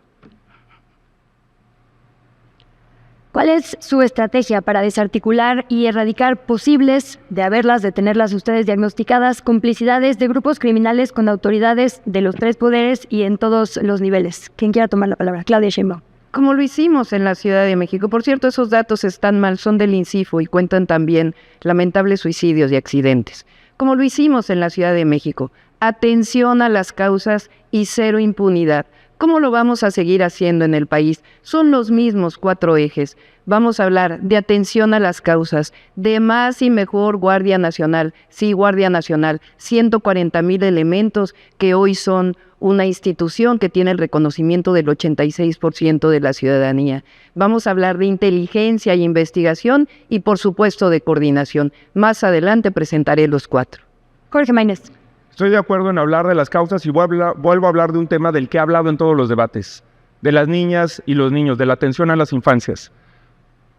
S2: ¿Cuál es su estrategia para desarticular y erradicar posibles, de haberlas, de tenerlas ustedes diagnosticadas, complicidades de grupos criminales con autoridades de los tres poderes y en todos los niveles? ¿Quién quiera tomar la palabra? Claudia Sheinbaum.
S5: Como lo hicimos en la Ciudad de México. Por cierto, esos datos están mal, son del INCIFO y cuentan también lamentables suicidios y accidentes. Como lo hicimos en la Ciudad de México. Atención a las causas y cero impunidad. ¿Cómo lo vamos a seguir haciendo en el país? Son los mismos 4 ejes. Vamos a hablar de atención a las causas, de más y mejor Guardia Nacional. Sí, Guardia Nacional, 140,000 elementos que hoy son una institución que tiene el reconocimiento del 86% de la ciudadanía. Vamos a hablar de inteligencia e investigación y, por supuesto, de coordinación. Más adelante presentaré los 4.
S2: Jorge Maínez.
S4: Estoy de acuerdo en hablar de las causas y vuelvo a hablar de un tema del que he hablado en todos los debates, de las niñas y los niños, de la atención a las infancias.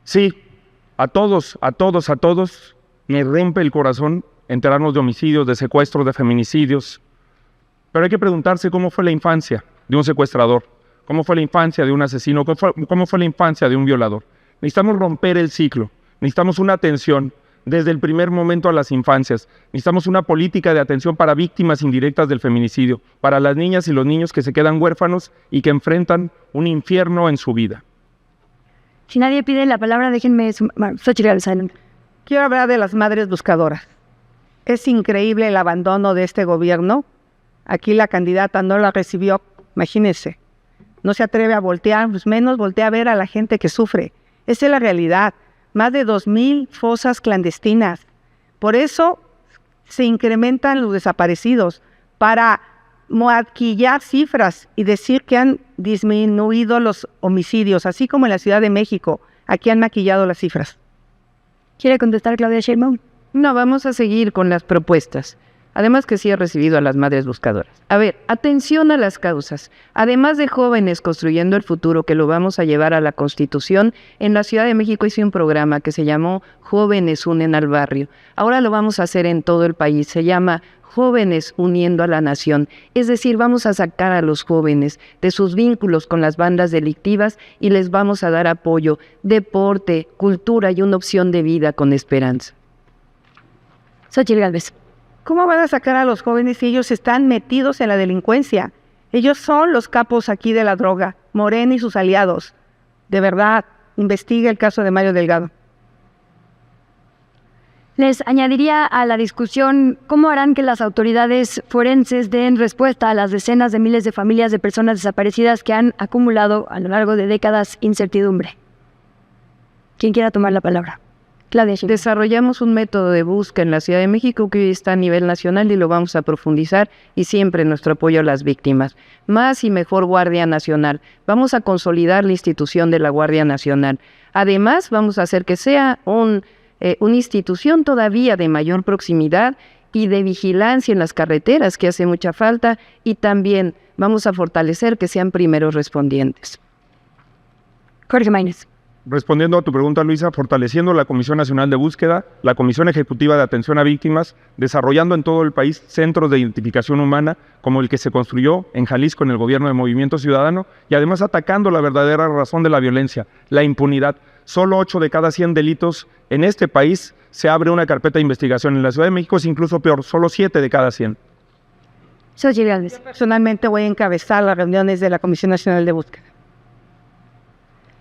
S4: Sí, a todos me rompe el corazón enterarnos de homicidios, de secuestros, de feminicidios. Pero hay que preguntarse cómo fue la infancia de un secuestrador, cómo fue la infancia de un asesino, cómo fue la infancia de un violador. Necesitamos romper el ciclo, necesitamos una atención desde el primer momento a las infancias. Necesitamos una política de atención para víctimas indirectas del feminicidio, para las niñas y los niños que se quedan huérfanos y que enfrentan un infierno en su vida.
S2: Si nadie pide la palabra, déjenme sumar. Xochitl Gálvez, adelante.
S3: Quiero hablar de las madres buscadoras. Es increíble el abandono de este gobierno. Aquí la candidata no la recibió, imagínense. No se atreve a voltear, pues menos voltea a ver a la gente que sufre. Esa es la realidad. Más de 2,000 fosas clandestinas. Por eso se incrementan los desaparecidos, para maquillar cifras y decir que han disminuido los homicidios, así como en la Ciudad de México. Aquí han maquillado las cifras.
S2: ¿Quiere contestar Claudia Sheinbaum?
S5: No, vamos a seguir con las propuestas. Además que sí he recibido a las madres buscadoras. A ver, atención a las causas. Además de Jóvenes Construyendo el Futuro, que lo vamos a llevar a la Constitución, en la Ciudad de México hice un programa que se llamó Jóvenes Unen al Barrio. Ahora lo vamos a hacer en todo el país. Se llama Jóvenes Uniendo a la Nación. Es decir, vamos a sacar a los jóvenes de sus vínculos con las bandas delictivas y les vamos a dar apoyo, deporte, cultura y una opción de vida con esperanza.
S2: Xochitl Gálvez.
S3: ¿Cómo van a sacar a los jóvenes si ellos están metidos en la delincuencia? Ellos son los capos aquí de la droga, Morena y sus aliados. De verdad, investigue el caso de Mario Delgado.
S2: Les añadiría a la discusión cómo harán que las autoridades forenses den respuesta a las decenas de miles de familias de personas desaparecidas que han acumulado a lo largo de décadas incertidumbre. ¿Quién quiera tomar la palabra? Claudia Sheinbaum.
S5: Desarrollamos un método de búsqueda en la Ciudad de México que hoy está a nivel nacional y lo vamos a profundizar, y siempre nuestro apoyo a las víctimas. Más y mejor Guardia Nacional. Vamos a consolidar la institución de la Guardia Nacional. Además, vamos a hacer que sea una institución todavía de mayor proximidad y de vigilancia en las carreteras, que hace mucha falta, y también vamos a fortalecer que sean primeros respondientes.
S2: Jorge Maínez.
S4: Respondiendo a tu pregunta, Luisa, fortaleciendo la Comisión Nacional de Búsqueda, la Comisión Ejecutiva de Atención a Víctimas, desarrollando en todo el país centros de identificación humana, como el que se construyó en Jalisco en el gobierno de Movimiento Ciudadano, y además atacando la verdadera razón de la violencia, la impunidad. Solo 8 de cada 100 delitos en este país se abre una carpeta de investigación. En la Ciudad de México es incluso peor, solo 7 de cada 100.
S2: Xochitl Gálvez.
S3: Personalmente voy a encabezar las reuniones de la Comisión Nacional de Búsqueda.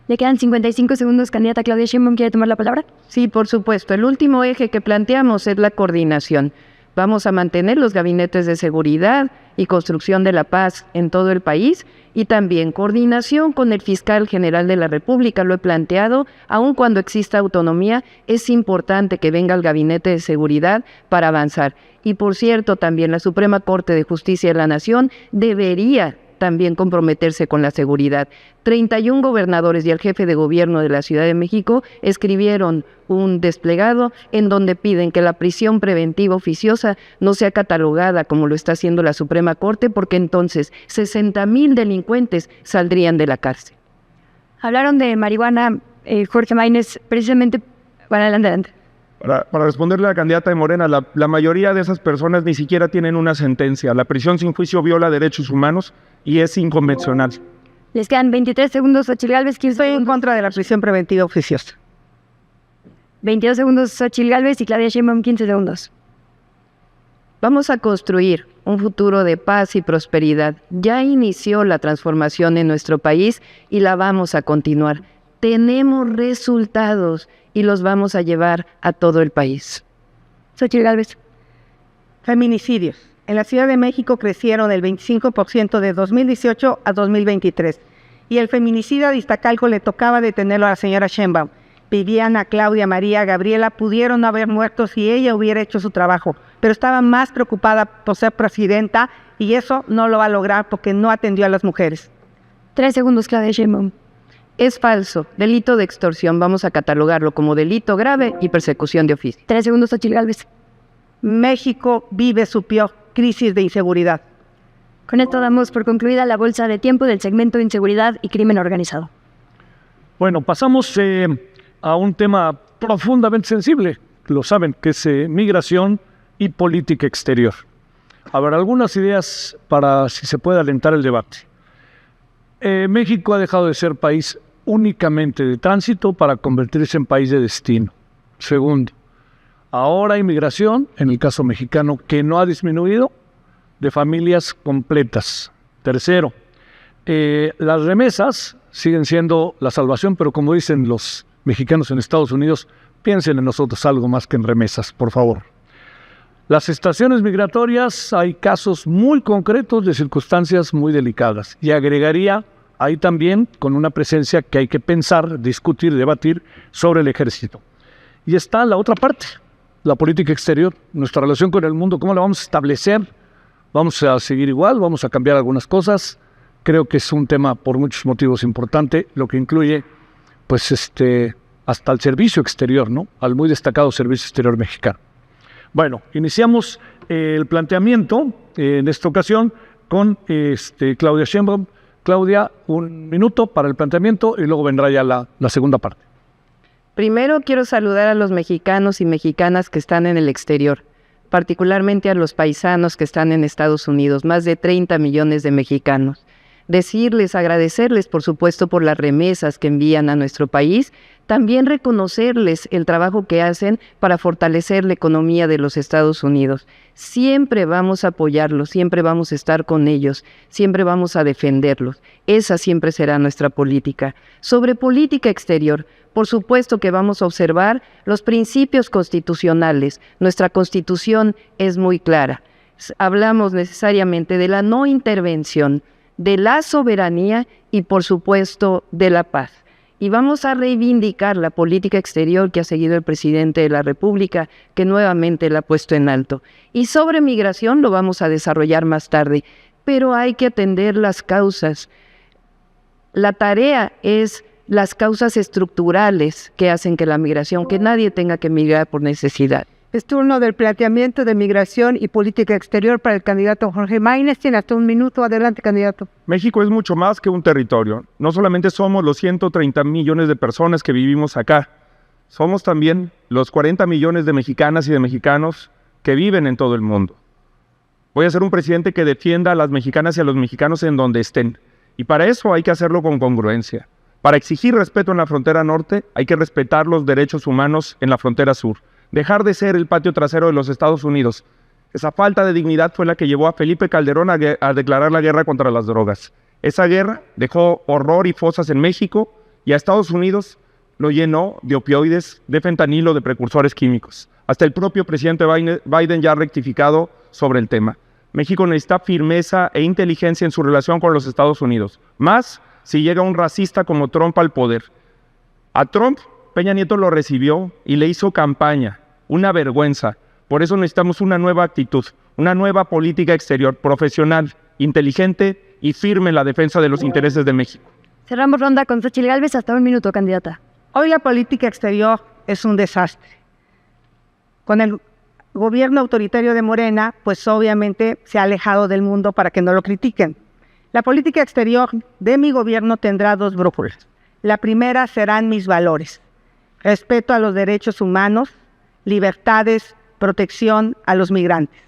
S2: Le quedan 55 segundos. Candidata Claudia Sheinbaum, ¿quiere tomar la palabra?
S5: Sí, por supuesto. El último eje que planteamos es la coordinación. Vamos a mantener los gabinetes de seguridad y construcción de la paz en todo el país, y también coordinación con el fiscal general de la República. Lo he planteado, aun cuando exista autonomía, es importante que venga el gabinete de seguridad para avanzar. Y por cierto, también la Suprema Corte de Justicia de la Nación debería también comprometerse con la seguridad. 31 gobernadores y el jefe de gobierno de la Ciudad de México escribieron un desplegado en donde piden que la prisión preventiva oficiosa no sea catalogada como lo está haciendo la Suprema Corte, porque entonces 60,000 delincuentes saldrían de la cárcel.
S2: Hablaron de marihuana, Jorge Maínez, precisamente. Bueno, adelante.
S4: Para responderle a la candidata de Morena, la mayoría de esas personas ni siquiera tienen una sentencia. La prisión sin juicio viola derechos humanos y es inconvencional.
S2: Les quedan 23 segundos. Xochitl Gálvez, 15
S3: Estoy en
S2: segundos.
S3: contra de la prisión preventiva oficiosa.
S2: 22 segundos Xochitl Gálvez y Claudia Sheinbaum, 15 segundos.
S5: Vamos a construir un futuro de paz y prosperidad. Ya inició la transformación en nuestro país y la vamos a continuar. Tenemos resultados y los vamos a llevar a todo el país.
S2: Xochitl Gálvez.
S3: Feminicidios. En la Ciudad de México crecieron el 25% de 2018 a 2023. Y el feminicida de Iztacalco le tocaba detenerlo a la señora Sheinbaum. Viviana, Claudia, María, Gabriela pudieron no haber muerto si ella hubiera hecho su trabajo, pero estaba más preocupada por ser presidenta y eso no lo va a lograr porque no atendió a las mujeres.
S2: 3 segundos, Claudia Sheinbaum.
S5: Es falso. Delito de extorsión. Vamos a catalogarlo como delito grave y persecución de oficio.
S2: 3 segundos, Xochitl Gálvez.
S3: México vive su peor crisis de inseguridad.
S2: Con esto damos por concluida la bolsa de tiempo del segmento de inseguridad y crimen organizado.
S1: Bueno, pasamos a un tema profundamente sensible, lo saben, que es migración y política exterior. A ver, algunas ideas para si se puede alentar el debate. México ha dejado de ser país únicamente de tránsito para convertirse en país de destino. Segundo, ahora hay migración, en el caso mexicano, que no ha disminuido, de familias completas. Tercero, Las remesas siguen siendo la salvación, pero como dicen los mexicanos en Estados Unidos, piensen en nosotros algo más que en remesas, por favor. Las estaciones migratorias, hay casos muy concretos de circunstancias muy delicadas. Y agregaría ahí también con una presencia que hay que pensar, discutir, debatir sobre el ejército. Y está la otra parte, la política exterior, nuestra relación con el mundo, ¿cómo la vamos a establecer? ¿Vamos a seguir igual? ¿Vamos a cambiar algunas cosas? Creo que es un tema por muchos motivos importante, lo que incluye pues hasta el servicio exterior, ¿no? Al muy destacado servicio exterior mexicano. Bueno, iniciamos el planteamiento en esta ocasión con Claudia Sheinbaum. Claudia, 1 minuto para el planteamiento y luego vendrá ya la segunda parte.
S5: Primero quiero saludar a los mexicanos y mexicanas que están en el exterior, particularmente a los paisanos que están en Estados Unidos, más de 30 millones de mexicanos. Decirles, agradecerles, por supuesto, por las remesas que envían a nuestro país, también reconocerles el trabajo que hacen para fortalecer la economía de los Estados Unidos. Siempre vamos a apoyarlos, siempre vamos a estar con ellos, siempre vamos a defenderlos. Esa siempre será nuestra política. Sobre política exterior, por supuesto que vamos a observar los principios constitucionales. Nuestra Constitución es muy clara. Hablamos necesariamente de la no intervención, de la soberanía y, por supuesto, de la paz. Y vamos a reivindicar la política exterior que ha seguido el presidente de la República, que nuevamente la ha puesto en alto. Y sobre migración lo vamos a desarrollar más tarde, pero hay que atender las causas. La tarea es las causas estructurales que hacen que la migración, que nadie tenga que migrar por necesidad.
S3: Es turno del planteamiento de migración y política exterior para el candidato Jorge Maínez. Tiene hasta 1 minuto. Adelante, candidato.
S4: México es mucho más que un territorio. No solamente somos los 130 millones de personas que vivimos acá, somos también los 40 millones de mexicanas y de mexicanos que viven en todo el mundo. Voy a ser un presidente que defienda a las mexicanas y a los mexicanos en donde estén. Y para eso hay que hacerlo con congruencia. Para exigir respeto en la frontera norte, hay que respetar los derechos humanos en la frontera sur. Dejar de ser el patio trasero de los Estados Unidos. Esa falta de dignidad fue la que llevó a Felipe Calderón a declarar la guerra contra las drogas. Esa guerra dejó horror y fosas en México y a Estados Unidos lo llenó de opioides, de fentanilo, de precursores químicos. Hasta el propio presidente Biden ya ha rectificado sobre el tema. México necesita firmeza e inteligencia en su relación con los Estados Unidos. Más si llega un racista como Trump al poder. A Trump, Peña Nieto lo recibió y le hizo campaña. Una vergüenza. Por eso necesitamos una nueva actitud, una nueva política exterior profesional, inteligente y firme en la defensa de los intereses de México.
S2: Cerramos ronda con Xochitl Gálvez. Hasta 1 minuto, candidata.
S3: Hoy la política exterior es un desastre. Con el gobierno autoritario de Morena, pues obviamente se ha alejado del mundo para que no lo critiquen. La política exterior de mi gobierno tendrá 2 brújulas. La primera serán mis valores. Respeto a los derechos humanos, libertades, protección a los migrantes.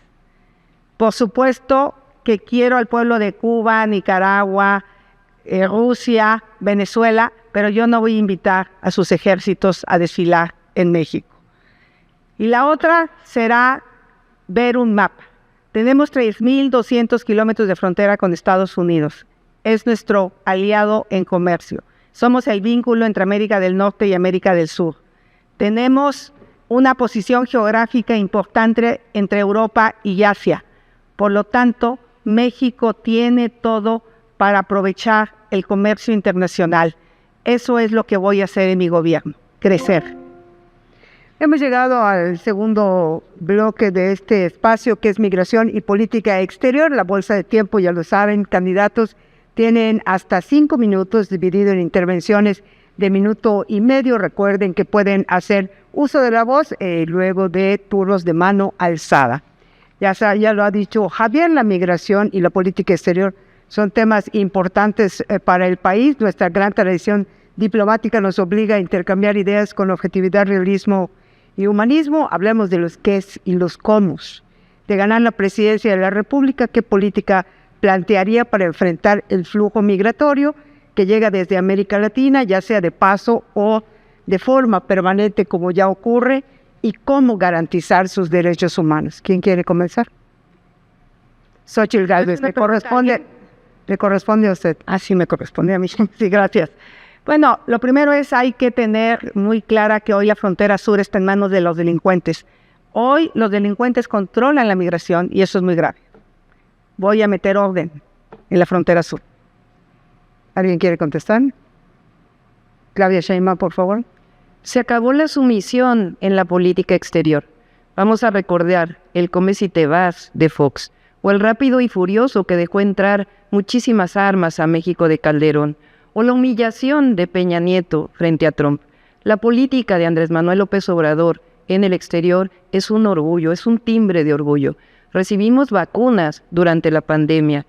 S3: Por supuesto que quiero al pueblo de Cuba, Nicaragua, Rusia, Venezuela, pero yo no voy a invitar a sus ejércitos a desfilar en México. Y la otra será ver un mapa. Tenemos 3.200 kilómetros de frontera con Estados Unidos. Es nuestro aliado en comercio. Somos el vínculo entre América del Norte y América del Sur. Tenemos una posición geográfica importante entre Europa y Asia. Por lo tanto, México tiene todo para aprovechar el comercio internacional. Eso es lo que voy a hacer en mi gobierno, crecer. Hemos llegado al segundo bloque de este espacio, que es migración y política exterior. La bolsa de tiempo, ya lo saben, candidatos tienen hasta 5 minutos dividido en intervenciones de 1,5 minutos. Recuerden que pueden hacer uso de la voz luego de turnos de mano alzada. Ya lo ha dicho Javier, la migración y la política exterior son temas importantes para el país. Nuestra gran tradición diplomática nos obliga a intercambiar ideas con objetividad, realismo y humanismo. Hablemos de los qués y los cómo. De ganar la presidencia de la República, ¿qué política plantearía para enfrentar el flujo migratorio que llega desde América Latina, ya sea de paso o de forma permanente, como ya ocurre? ¿Y cómo garantizar sus derechos humanos? ¿Quién quiere comenzar? Xochitl Gálvez, me corresponde. Le corresponde a usted.
S5: Ah, sí, me corresponde a mí.
S3: Sí, gracias. Bueno, lo primero es hay que tener muy clara que hoy la frontera sur está en manos de los delincuentes. Hoy los delincuentes controlan la migración y eso es muy grave. Voy a meter orden en la frontera sur. ¿Alguien quiere contestar? Claudia Sheinbaum, por favor.
S5: Se acabó la sumisión en la política exterior. Vamos a recordar el come si te vas de Fox, o el rápido y furioso que dejó entrar muchísimas armas a México de Calderón, o la humillación de Peña Nieto frente a Trump. La política de Andrés Manuel López Obrador en el exterior es un orgullo, es un timbre de orgullo. Recibimos vacunas durante la pandemia.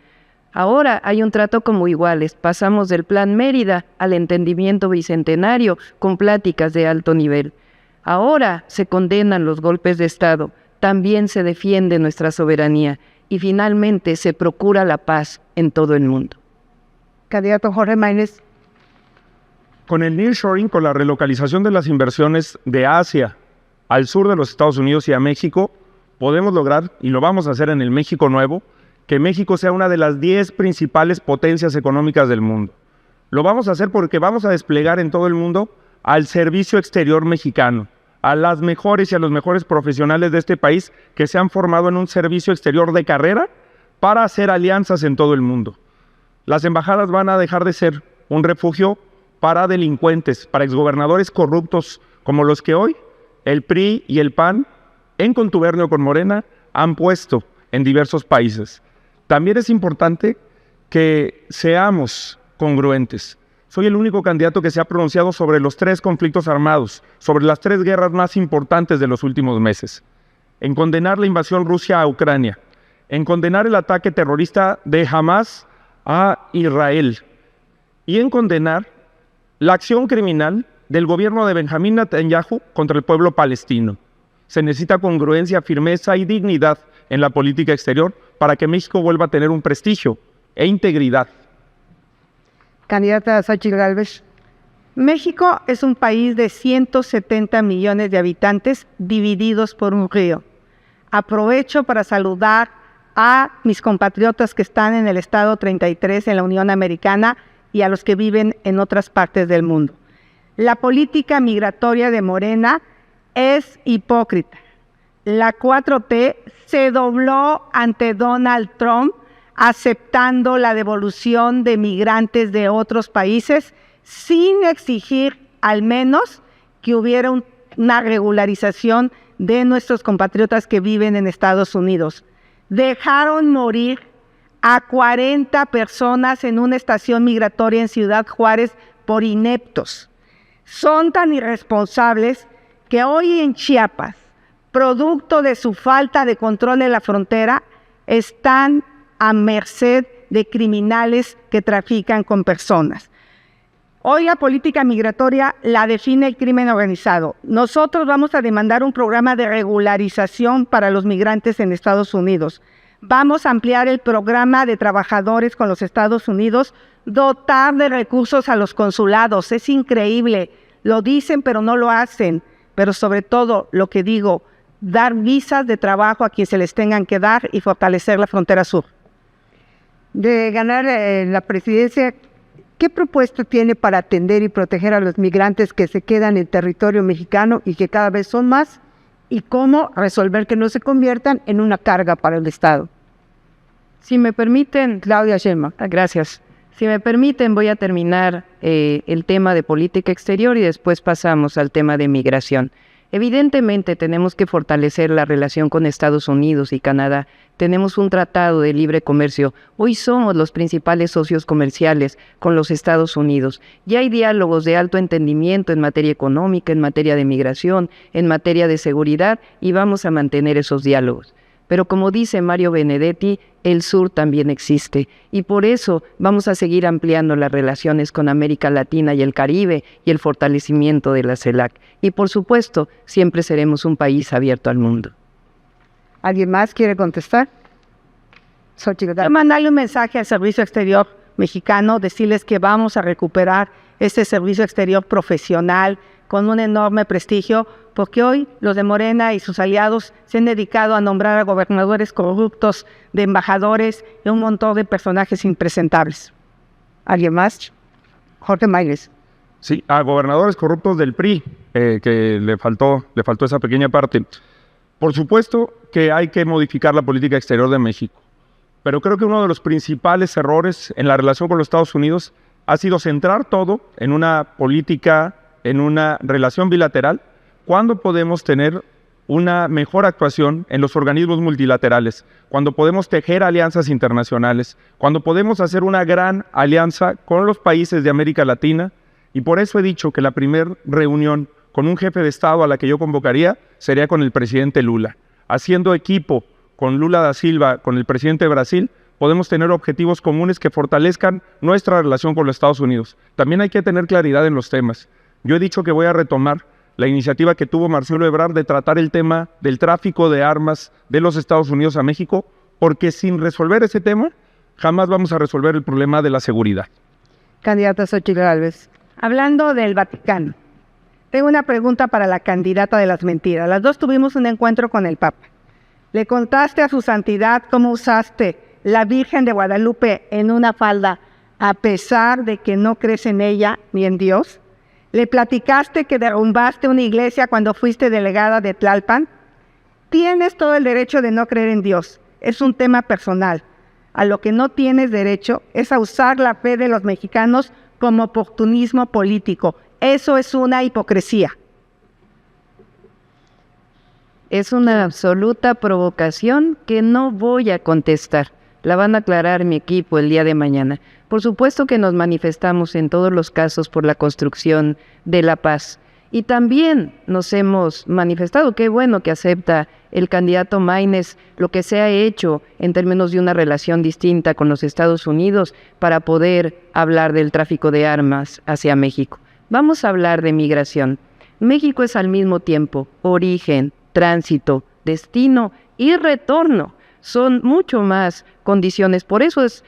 S5: Ahora hay un trato como iguales. Pasamos del Plan Mérida al entendimiento bicentenario con pláticas de alto nivel. Ahora se condenan los golpes de Estado. También se defiende nuestra soberanía. Y finalmente se procura la paz en todo el mundo.
S3: Candidato Jorge Maínez.
S4: Con el nearshoring, con la relocalización de las inversiones de Asia al sur de los Estados Unidos y a México, podemos lograr, y lo vamos a hacer en el México Nuevo, que México sea una de las 10 principales potencias económicas del mundo. Lo vamos a hacer porque vamos a desplegar en todo el mundo al servicio exterior mexicano, a las mejores y a los mejores profesionales de este país que se han formado en un servicio exterior de carrera para hacer alianzas en todo el mundo. Las embajadas van a dejar de ser un refugio para delincuentes, para exgobernadores corruptos como los que hoy el PRI y el PAN, en contubernio con Morena, han puesto en diversos países. También es importante que seamos congruentes. Soy el único candidato que se ha pronunciado sobre los 3 conflictos armados, sobre las 3 guerras más importantes de los últimos meses. En condenar la invasión Rusia a Ucrania, en condenar el ataque terrorista de Hamas a Israel y en condenar la acción criminal del gobierno de Benjamín Netanyahu contra el pueblo palestino. Se necesita congruencia, firmeza y dignidad en la política exterior para que México vuelva a tener un prestigio e integridad.
S3: Candidata Xochitl Gálvez. México es un país de 170 millones de habitantes divididos por un río. Aprovecho para saludar a mis compatriotas que están en el estado 33 en la Unión Americana y a los que viven en otras partes del mundo. La política migratoria de Morena es hipócrita. La 4T se dobló ante Donald Trump aceptando la devolución de migrantes de otros países sin exigir al menos que hubiera una regularización de nuestros compatriotas que viven en Estados Unidos. Dejaron morir a 40 personas en una estación migratoria en Ciudad Juárez por ineptos. Son tan irresponsables que hoy en Chiapas, producto de su falta de control de la frontera, están a merced de criminales que trafican con personas. Hoy la política migratoria la define el crimen organizado. Nosotros vamos a demandar un programa de regularización para los migrantes en Estados Unidos. Vamos a ampliar el programa de trabajadores con los Estados Unidos, dotar de recursos a los consulados. Es increíble, lo dicen pero no lo hacen. Pero sobre todo, lo que digo, dar visas de trabajo a quienes se les tengan que dar y fortalecer la frontera sur. De ganar la presidencia, ¿qué propuesta tiene para atender y proteger a los migrantes que se quedan en territorio mexicano y que cada vez son más? ¿Y cómo resolver que no se conviertan en una carga para el Estado?
S5: Si me permiten,
S3: Claudia Sheinbaum.
S5: gracias. Si me permiten, voy a terminar el tema de política exterior y después pasamos al tema de migración. Evidentemente tenemos que fortalecer la relación con Estados Unidos y Canadá. Tenemos un tratado de libre comercio. Hoy somos los principales socios comerciales con los Estados Unidos. Ya hay diálogos de alto entendimiento en materia económica, en materia de migración, en materia de seguridad y vamos a mantener esos diálogos. Pero como dice Mario Benedetti, el sur también existe y por eso vamos a seguir ampliando las relaciones con América Latina y el Caribe y el fortalecimiento de la CELAC. Y por supuesto, siempre seremos un país abierto al mundo.
S3: ¿Alguien más quiere contestar? Mandarle un mensaje al Servicio Exterior mexicano, decirles que vamos a recuperar este servicio exterior profesional con un enorme prestigio, porque hoy los de Morena y sus aliados se han dedicado a nombrar a gobernadores corruptos, de embajadores y un montón de personajes impresentables. ¿Alguien más? Jorge Mayles.
S4: Sí, a gobernadores corruptos del PRI, que le faltó esa pequeña parte. Por supuesto que hay que modificar la política exterior de México, pero creo que uno de los principales errores en la relación con los Estados Unidos ha sido centrar todo en una política, en una relación bilateral, cuando podemos tener una mejor actuación en los organismos multilaterales, cuando podemos tejer alianzas internacionales, cuando podemos hacer una gran alianza con los países de América Latina, y por eso he dicho que la primera reunión con un jefe de Estado a la que yo convocaría sería con el presidente Lula. Haciendo equipo con Lula da Silva, con el presidente de Brasil, podemos tener objetivos comunes que fortalezcan nuestra relación con los Estados Unidos. También hay que tener claridad en los temas. Yo he dicho que voy a retomar la iniciativa que tuvo Marcelo Ebrard de tratar el tema del tráfico de armas de los Estados Unidos a México, porque sin resolver ese tema, jamás vamos a resolver el problema de la seguridad.
S3: Candidata Xochitl Gálvez. Hablando del Vaticano, tengo una pregunta para la candidata de las mentiras. Las dos tuvimos un encuentro con el Papa. ¿Le contaste a su santidad cómo usaste la Virgen de Guadalupe en una falda, a pesar de que no crees en ella ni en Dios? ¿Le platicaste que derrumbaste una iglesia cuando fuiste delegada de Tlalpan? Tienes todo el derecho de no creer en Dios. Es un tema personal. A lo que no tienes derecho es a usar la fe de los mexicanos como oportunismo político. Eso es una hipocresía.
S5: Es una absoluta provocación que no voy a contestar. La van a aclarar mi equipo el día de mañana. Por supuesto que nos manifestamos en todos los casos por la construcción de la paz. Y también nos hemos manifestado, qué bueno que acepta el candidato Maynes lo que se ha hecho en términos de una relación distinta con los Estados Unidos para poder hablar del tráfico de armas hacia México. Vamos a hablar de migración. México es al mismo tiempo origen, tránsito, destino y retorno. Son mucho más condiciones, por eso es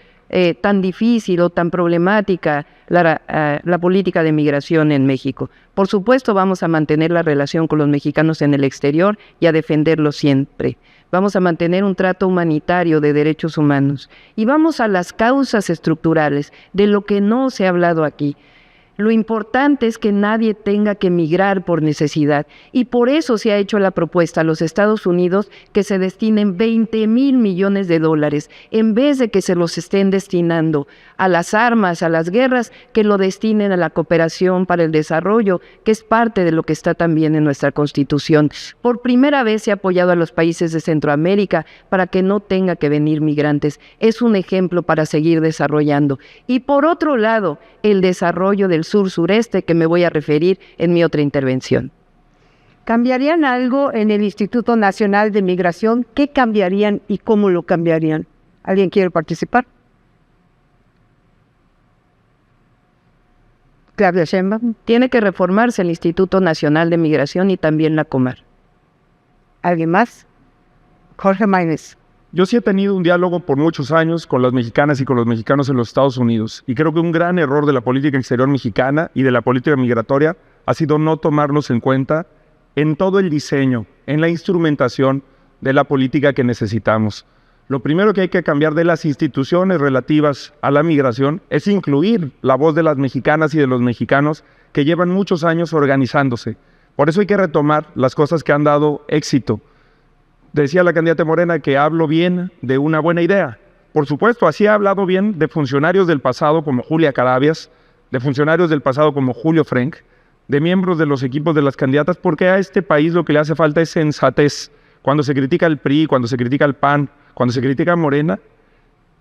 S5: tan difícil o tan problemática la política de migración en México. Por supuesto vamos a mantener la relación con los mexicanos en el exterior y a defenderlos siempre. Vamos a mantener un trato humanitario de derechos humanos y vamos a las causas estructurales de lo que no se ha hablado aquí. Lo importante es que nadie tenga que migrar por necesidad y por eso se ha hecho la propuesta a los Estados Unidos que se destinen 20,000 millones de dólares en vez de que se los estén destinando a las armas, a las guerras, que lo destinen a la cooperación para el desarrollo, que es parte de lo que está también en nuestra Constitución. Por primera vez se ha apoyado a los países de Centroamérica para que no tenga que venir migrantes. Es un ejemplo para seguir desarrollando. Y por otro lado, el desarrollo del sur-sureste, que me voy a referir en mi otra intervención.
S3: ¿Cambiarían algo en el Instituto Nacional de Migración? ¿Qué cambiarían y cómo lo cambiarían? ¿Alguien quiere participar? Claudia Sheinbaum.
S5: Tiene que reformarse el Instituto Nacional de Migración y también la Comar.
S3: ¿Alguien más? Jorge Maynes.
S4: Yo sí he tenido un diálogo por muchos años con las mexicanas y con los mexicanos en los Estados Unidos, y creo que un gran error de la política exterior mexicana y de la política migratoria ha sido no tomarlos en cuenta en todo el diseño, en la instrumentación de la política que necesitamos. Lo primero que hay que cambiar de las instituciones relativas a la migración es incluir la voz de las mexicanas y de los mexicanos que llevan muchos años organizándose. Por eso hay que retomar las cosas que han dado éxito. Decía la candidata Morena que hablo bien de una buena idea. Por supuesto, así ha hablado bien de funcionarios del pasado como Julia Carabias, de funcionarios del pasado como Julio Frenk, de miembros de los equipos de las candidatas, porque a este país lo que le hace falta es sensatez. Cuando se critica al PRI, cuando se critica al PAN, cuando se critica a Morena,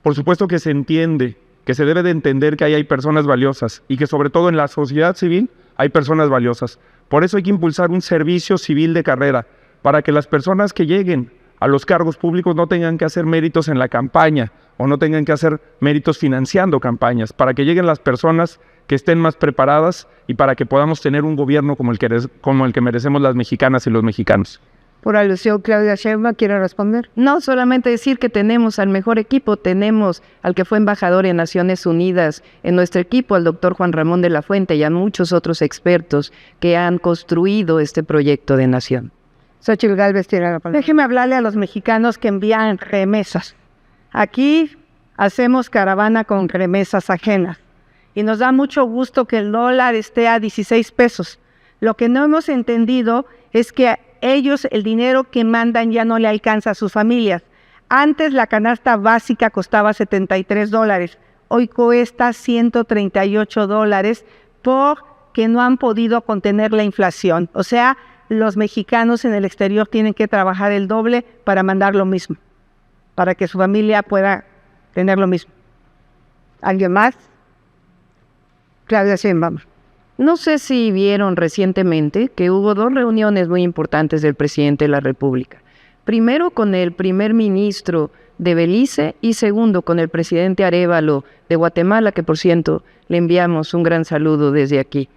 S4: por supuesto que se entiende, que se debe de entender que ahí hay personas valiosas y que sobre todo en la sociedad civil hay personas valiosas. Por eso hay que impulsar un servicio civil de carrera, para que las personas que lleguen a los cargos públicos no tengan que hacer méritos en la campaña o no tengan que hacer méritos financiando campañas, para que lleguen las personas que estén más preparadas y para que podamos tener un gobierno como el que merecemos las mexicanas y los mexicanos.
S3: Por alusión, Claudia Sheinbaum, ¿quiere responder?
S5: No, solamente decir que tenemos al mejor equipo, tenemos al que fue embajador en Naciones Unidas en nuestro equipo, al doctor Juan Ramón de la Fuente y a muchos otros expertos que han construido este proyecto de nación.
S3: Xochitl Gálvez tiene la palabra.
S7: Déjeme hablarle a los mexicanos que envían remesas. Aquí hacemos caravana con remesas ajenas y nos da mucho gusto que el dólar esté a 16 pesos. Lo que no hemos entendido es que ellos el dinero que mandan ya no le alcanza a sus familias. Antes la canasta básica costaba $73, hoy cuesta $138 porque no han podido contener la inflación. O sea, los mexicanos en el exterior tienen que trabajar el doble para mandar lo mismo, para que su familia pueda tener lo mismo.
S3: ¿Alguien más? Claudia Sheinbaum.
S5: No sé si vieron recientemente que hubo 2 reuniones muy importantes del presidente de la República. Primero con el primer ministro de Belice y segundo con el presidente Arévalo de Guatemala, que por cierto le enviamos un gran saludo desde aquí.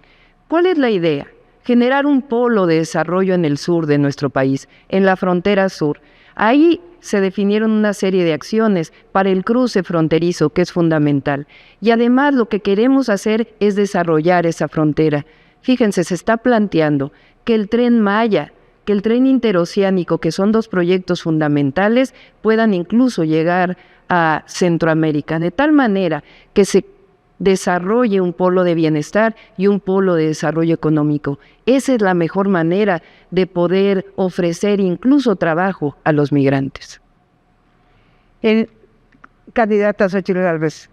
S5: ¿Cuál es la idea? Generar un polo de desarrollo en el sur de nuestro país, en la frontera sur. Ahí se definieron una serie de acciones para el cruce fronterizo, que es fundamental. Y además lo que queremos hacer es desarrollar esa frontera. Fíjense, se está planteando que el Tren Maya, que el tren interoceánico, que son 2 proyectos fundamentales, puedan incluso llegar a Centroamérica, de tal manera que se desarrolle un polo de bienestar y un polo de desarrollo económico. Esa es la mejor manera de poder ofrecer incluso trabajo a los migrantes.
S3: Candidata Xochitl Gálvez.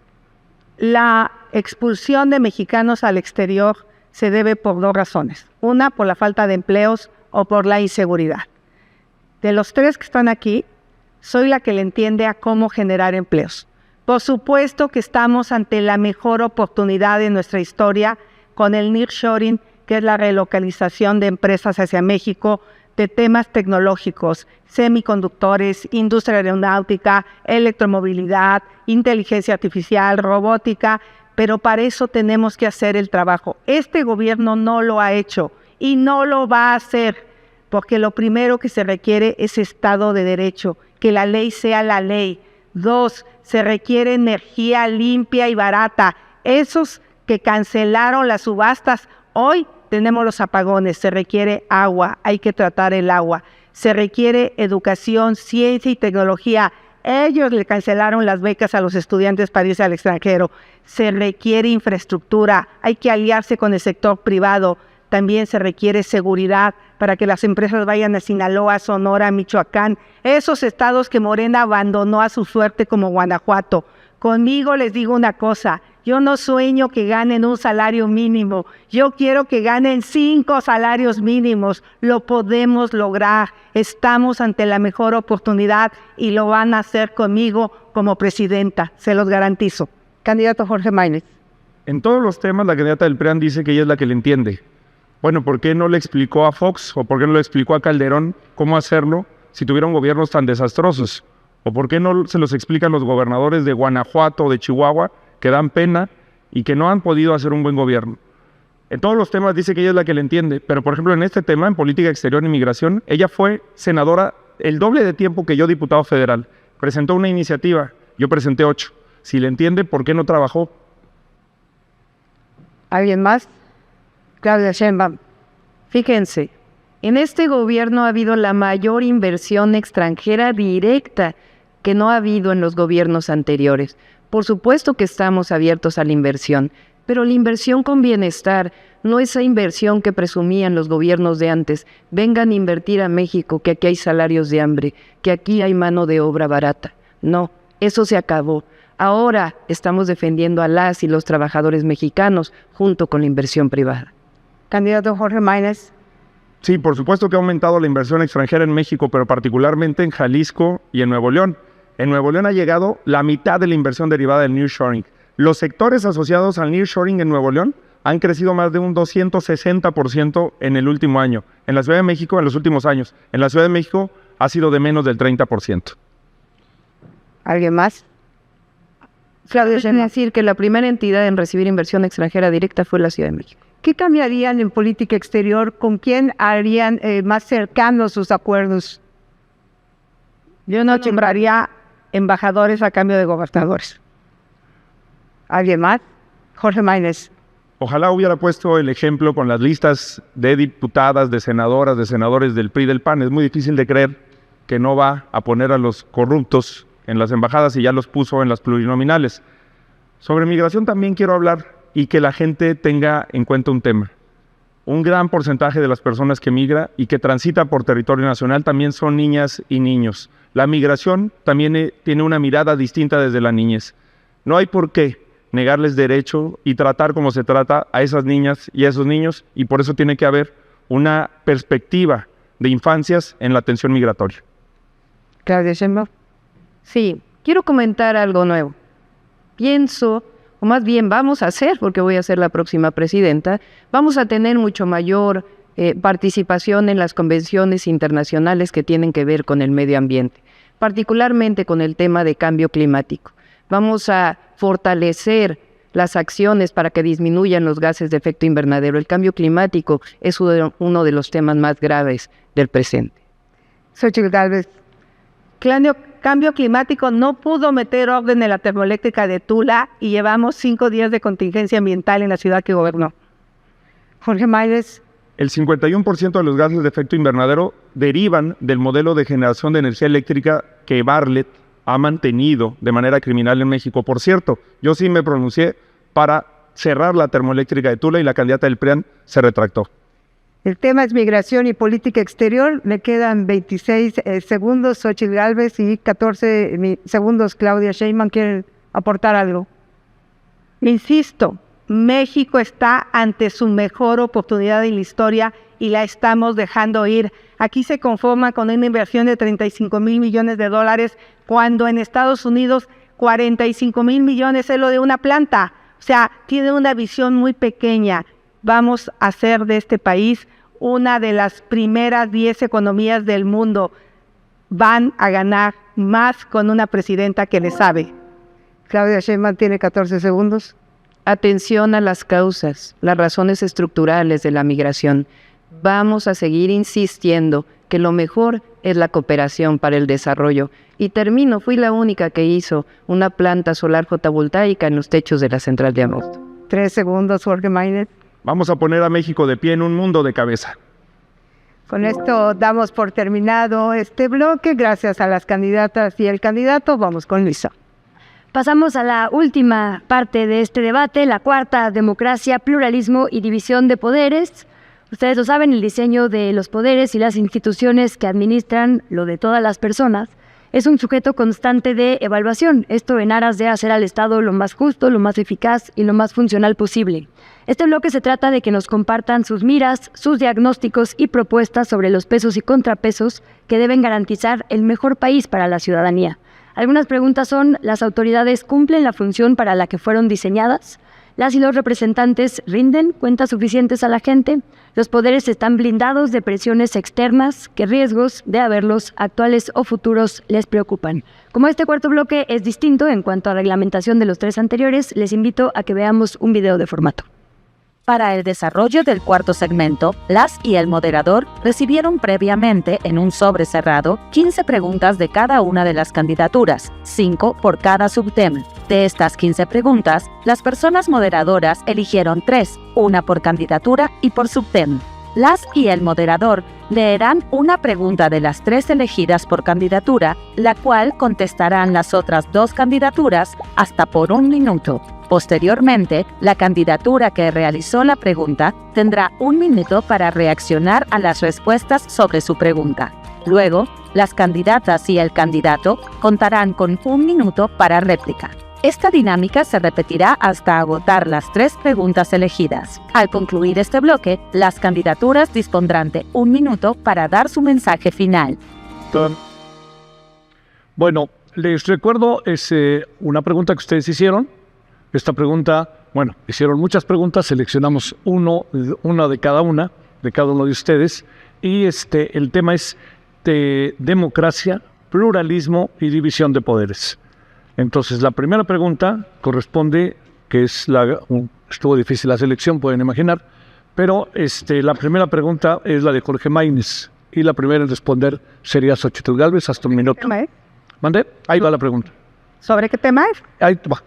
S7: La expulsión de mexicanos al exterior se debe por 2 razones. Una, por la falta de empleos o por la inseguridad. De los 3 que están aquí, soy la que le entiende a cómo generar empleos. Por supuesto que estamos ante la mejor oportunidad de nuestra historia con el nearshoring, que es la relocalización de empresas hacia México, de temas tecnológicos, semiconductores, industria aeronáutica, electromovilidad, inteligencia artificial, robótica, pero para eso tenemos que hacer el trabajo. Este gobierno no lo ha hecho y no lo va a hacer, porque lo primero que se requiere es Estado de Derecho, que la ley sea la ley. 2, se requiere energía limpia y barata. Esos que cancelaron las subastas, hoy tenemos los apagones, se requiere agua, hay que tratar el agua. Se requiere educación, ciencia y tecnología. Ellos le cancelaron las becas a los estudiantes para irse al extranjero. Se requiere infraestructura, hay que aliarse con el sector privado. También se requiere seguridad para que las empresas vayan a Sinaloa, Sonora, Michoacán, esos estados que Morena abandonó a su suerte como Guanajuato. Conmigo les digo una cosa, yo no sueño que ganen un salario mínimo, yo quiero que ganen 5 salarios mínimos, lo podemos lograr, estamos ante la mejor oportunidad y lo van a hacer conmigo como presidenta, se los garantizo.
S3: Candidato Jorge Maínez.
S4: En todos los temas la candidata del PRIAN dice que ella es la que le entiende. Bueno, ¿por qué no le explicó a Fox o por qué no le explicó a Calderón cómo hacerlo si tuvieron gobiernos tan desastrosos? ¿O por qué no se los explican los gobernadores de Guanajuato o de Chihuahua que dan pena y que no han podido hacer un buen gobierno? En todos los temas dice que ella es la que le entiende, pero por ejemplo en este tema, en política exterior e inmigración, ella fue senadora el doble de tiempo que yo, diputado federal. Presentó una iniciativa, yo presenté 8. Si le entiende, ¿por qué no trabajó?
S3: ¿Alguien más? Claudia Sheinbaum.
S5: Fíjense, en este gobierno ha habido la mayor inversión extranjera directa que no ha habido en los gobiernos anteriores. Por supuesto que estamos abiertos a la inversión, pero la inversión con bienestar, no esa inversión que presumían los gobiernos de antes. Vengan a invertir a México, que aquí hay salarios de hambre, que aquí hay mano de obra barata. No, eso se acabó. Ahora estamos defendiendo a las y los trabajadores mexicanos junto con la inversión privada.
S3: Candidato Jorge Maínez.
S4: Sí, por supuesto que ha aumentado la inversión extranjera en México, pero particularmente en Jalisco y en Nuevo León. En Nuevo León ha llegado la mitad de la inversión derivada del nearshoring. Los sectores asociados al nearshoring en Nuevo León han crecido más de un 260% en el último año. En la Ciudad de México, en los últimos años. En la Ciudad de México ha sido de menos del 30%.
S3: ¿Alguien más?
S5: Claudia, es decir que la primera entidad en recibir inversión extranjera directa fue la Ciudad de México.
S3: ¿qué cambiarían en política exterior? ¿Con quién harían más cercanos sus acuerdos? Yo no nombraría embajadores a cambio de gobernadores. ¿Alguien más? Jorge Maínez.
S4: Ojalá hubiera puesto el ejemplo con las listas de diputadas, de senadoras, de senadores del PRI y del PAN. Es muy difícil de creer que no va a poner a los corruptos en las embajadas y ya los puso en las plurinominales. Sobre migración también quiero hablar y que la gente tenga en cuenta un tema. Un gran porcentaje de las personas que migra y que transita por territorio nacional también son niñas y niños. La migración también tiene una mirada distinta desde la niñez. No hay por qué negarles derecho y tratar como se trata a esas niñas y a esos niños, y por eso tiene que haber una perspectiva de infancias en la atención migratoria.
S3: Claudia Sheinbaum.
S5: Sí, quiero comentar algo nuevo. Pienso, o más bien vamos a hacer, porque voy a ser la próxima presidenta, vamos a tener mucho mayor participación en las convenciones internacionales que tienen que ver con el medio ambiente, particularmente con el tema de cambio climático. Vamos a fortalecer las acciones para que disminuyan los gases de efecto invernadero. El cambio climático es uno de los temas más graves del presente.
S3: Xochitl Gálvez. Cambio climático no pudo meter orden en la termoeléctrica de Tula y llevamos 5 días de contingencia ambiental en la ciudad que gobernó. Jorge Maínez.
S4: El 51% de los gases de efecto invernadero derivan del modelo de generación de energía eléctrica que Bartlett ha mantenido de manera criminal en México. Por cierto, yo sí me pronuncié para cerrar la termoeléctrica de Tula y la candidata del PRIAN se retractó.
S3: El tema es migración y política exterior. Me quedan 26 segundos, Xochitl Gálvez, y 14 segundos, Claudia Sheinbaum. ¿Quieren aportar algo? Insisto, México está ante su mejor oportunidad en la historia y la estamos dejando ir. Aquí se conforma con una inversión de 35,000 millones de dólares, cuando en Estados Unidos 45,000 millones es lo de una planta. O sea, tiene una visión muy pequeña. Vamos a hacer de este país una de las primeras 10 economías del mundo. Van a ganar más con una presidenta que le sabe. Claudia Sheinbaum tiene 14 segundos.
S5: Atención a las causas, las razones estructurales de la migración. Vamos a seguir insistiendo que lo mejor es la cooperación para el desarrollo. Y termino, fui la única que hizo una planta solar fotovoltaica en los techos de la central de Amosto.
S3: 3 segundos, Jorge Maínez.
S4: Vamos a poner a México de pie en un mundo de cabeza.
S3: Con esto damos por terminado este bloque. Gracias a las candidatas y el candidato. Vamos con Luisa.
S2: Pasamos a la última parte de este debate, la cuarta: democracia, pluralismo y división de poderes. Ustedes lo saben, el diseño de los poderes y las instituciones que administran lo de todas las personas es un sujeto constante de evaluación, esto en aras de hacer al Estado lo más justo, lo más eficaz y lo más funcional posible. Este bloque se trata de que nos compartan sus miras, sus diagnósticos y propuestas sobre los pesos y contrapesos que deben garantizar el mejor país para la ciudadanía. Algunas preguntas son: ¿las autoridades cumplen la función para la que fueron diseñadas? ¿Las y los representantes rinden cuentas suficientes a la gente? ¿Los poderes están blindados de presiones externas? ¿Qué riesgos, de haberlos, actuales o futuros, les preocupan? Como este cuarto bloque es distinto en cuanto a reglamentación de los 3 anteriores, les invito a que veamos un video de formato.
S6: Para el desarrollo del cuarto segmento, las y el moderador recibieron previamente en un sobre cerrado 15 preguntas de cada una de las candidaturas, 5 por cada subtema. De estas 15 preguntas, las personas moderadoras eligieron 3, una por candidatura y por subtema. Las y el moderador leerán una pregunta de las 3 elegidas por candidatura, la cual contestarán las otras 2 candidaturas hasta por 1 minuto. Posteriormente, la candidatura que realizó la pregunta tendrá 1 minuto para reaccionar a las respuestas sobre su pregunta. Luego, las candidatas y el candidato contarán con 1 minuto para réplica. Esta dinámica se repetirá hasta agotar las 3 preguntas elegidas. Al concluir este bloque, las candidaturas dispondrán de 1 minuto para dar su mensaje final.
S1: Bueno, les recuerdo una pregunta que ustedes hicieron. Esta pregunta, bueno, hicieron muchas preguntas, seleccionamos una de cada uno de ustedes, y el tema es de democracia, pluralismo y división de poderes. Entonces, la primera pregunta corresponde, que es estuvo difícil la selección, pueden imaginar, Pero la primera pregunta es la de Jorge Maínez y la primera en responder sería Xochitl Gálvez. Hasta un minuto.
S7: ¿Tema es?
S1: ¿Mande? Ahí va la pregunta.
S7: ¿Sobre qué tema es?
S1: Ahí va.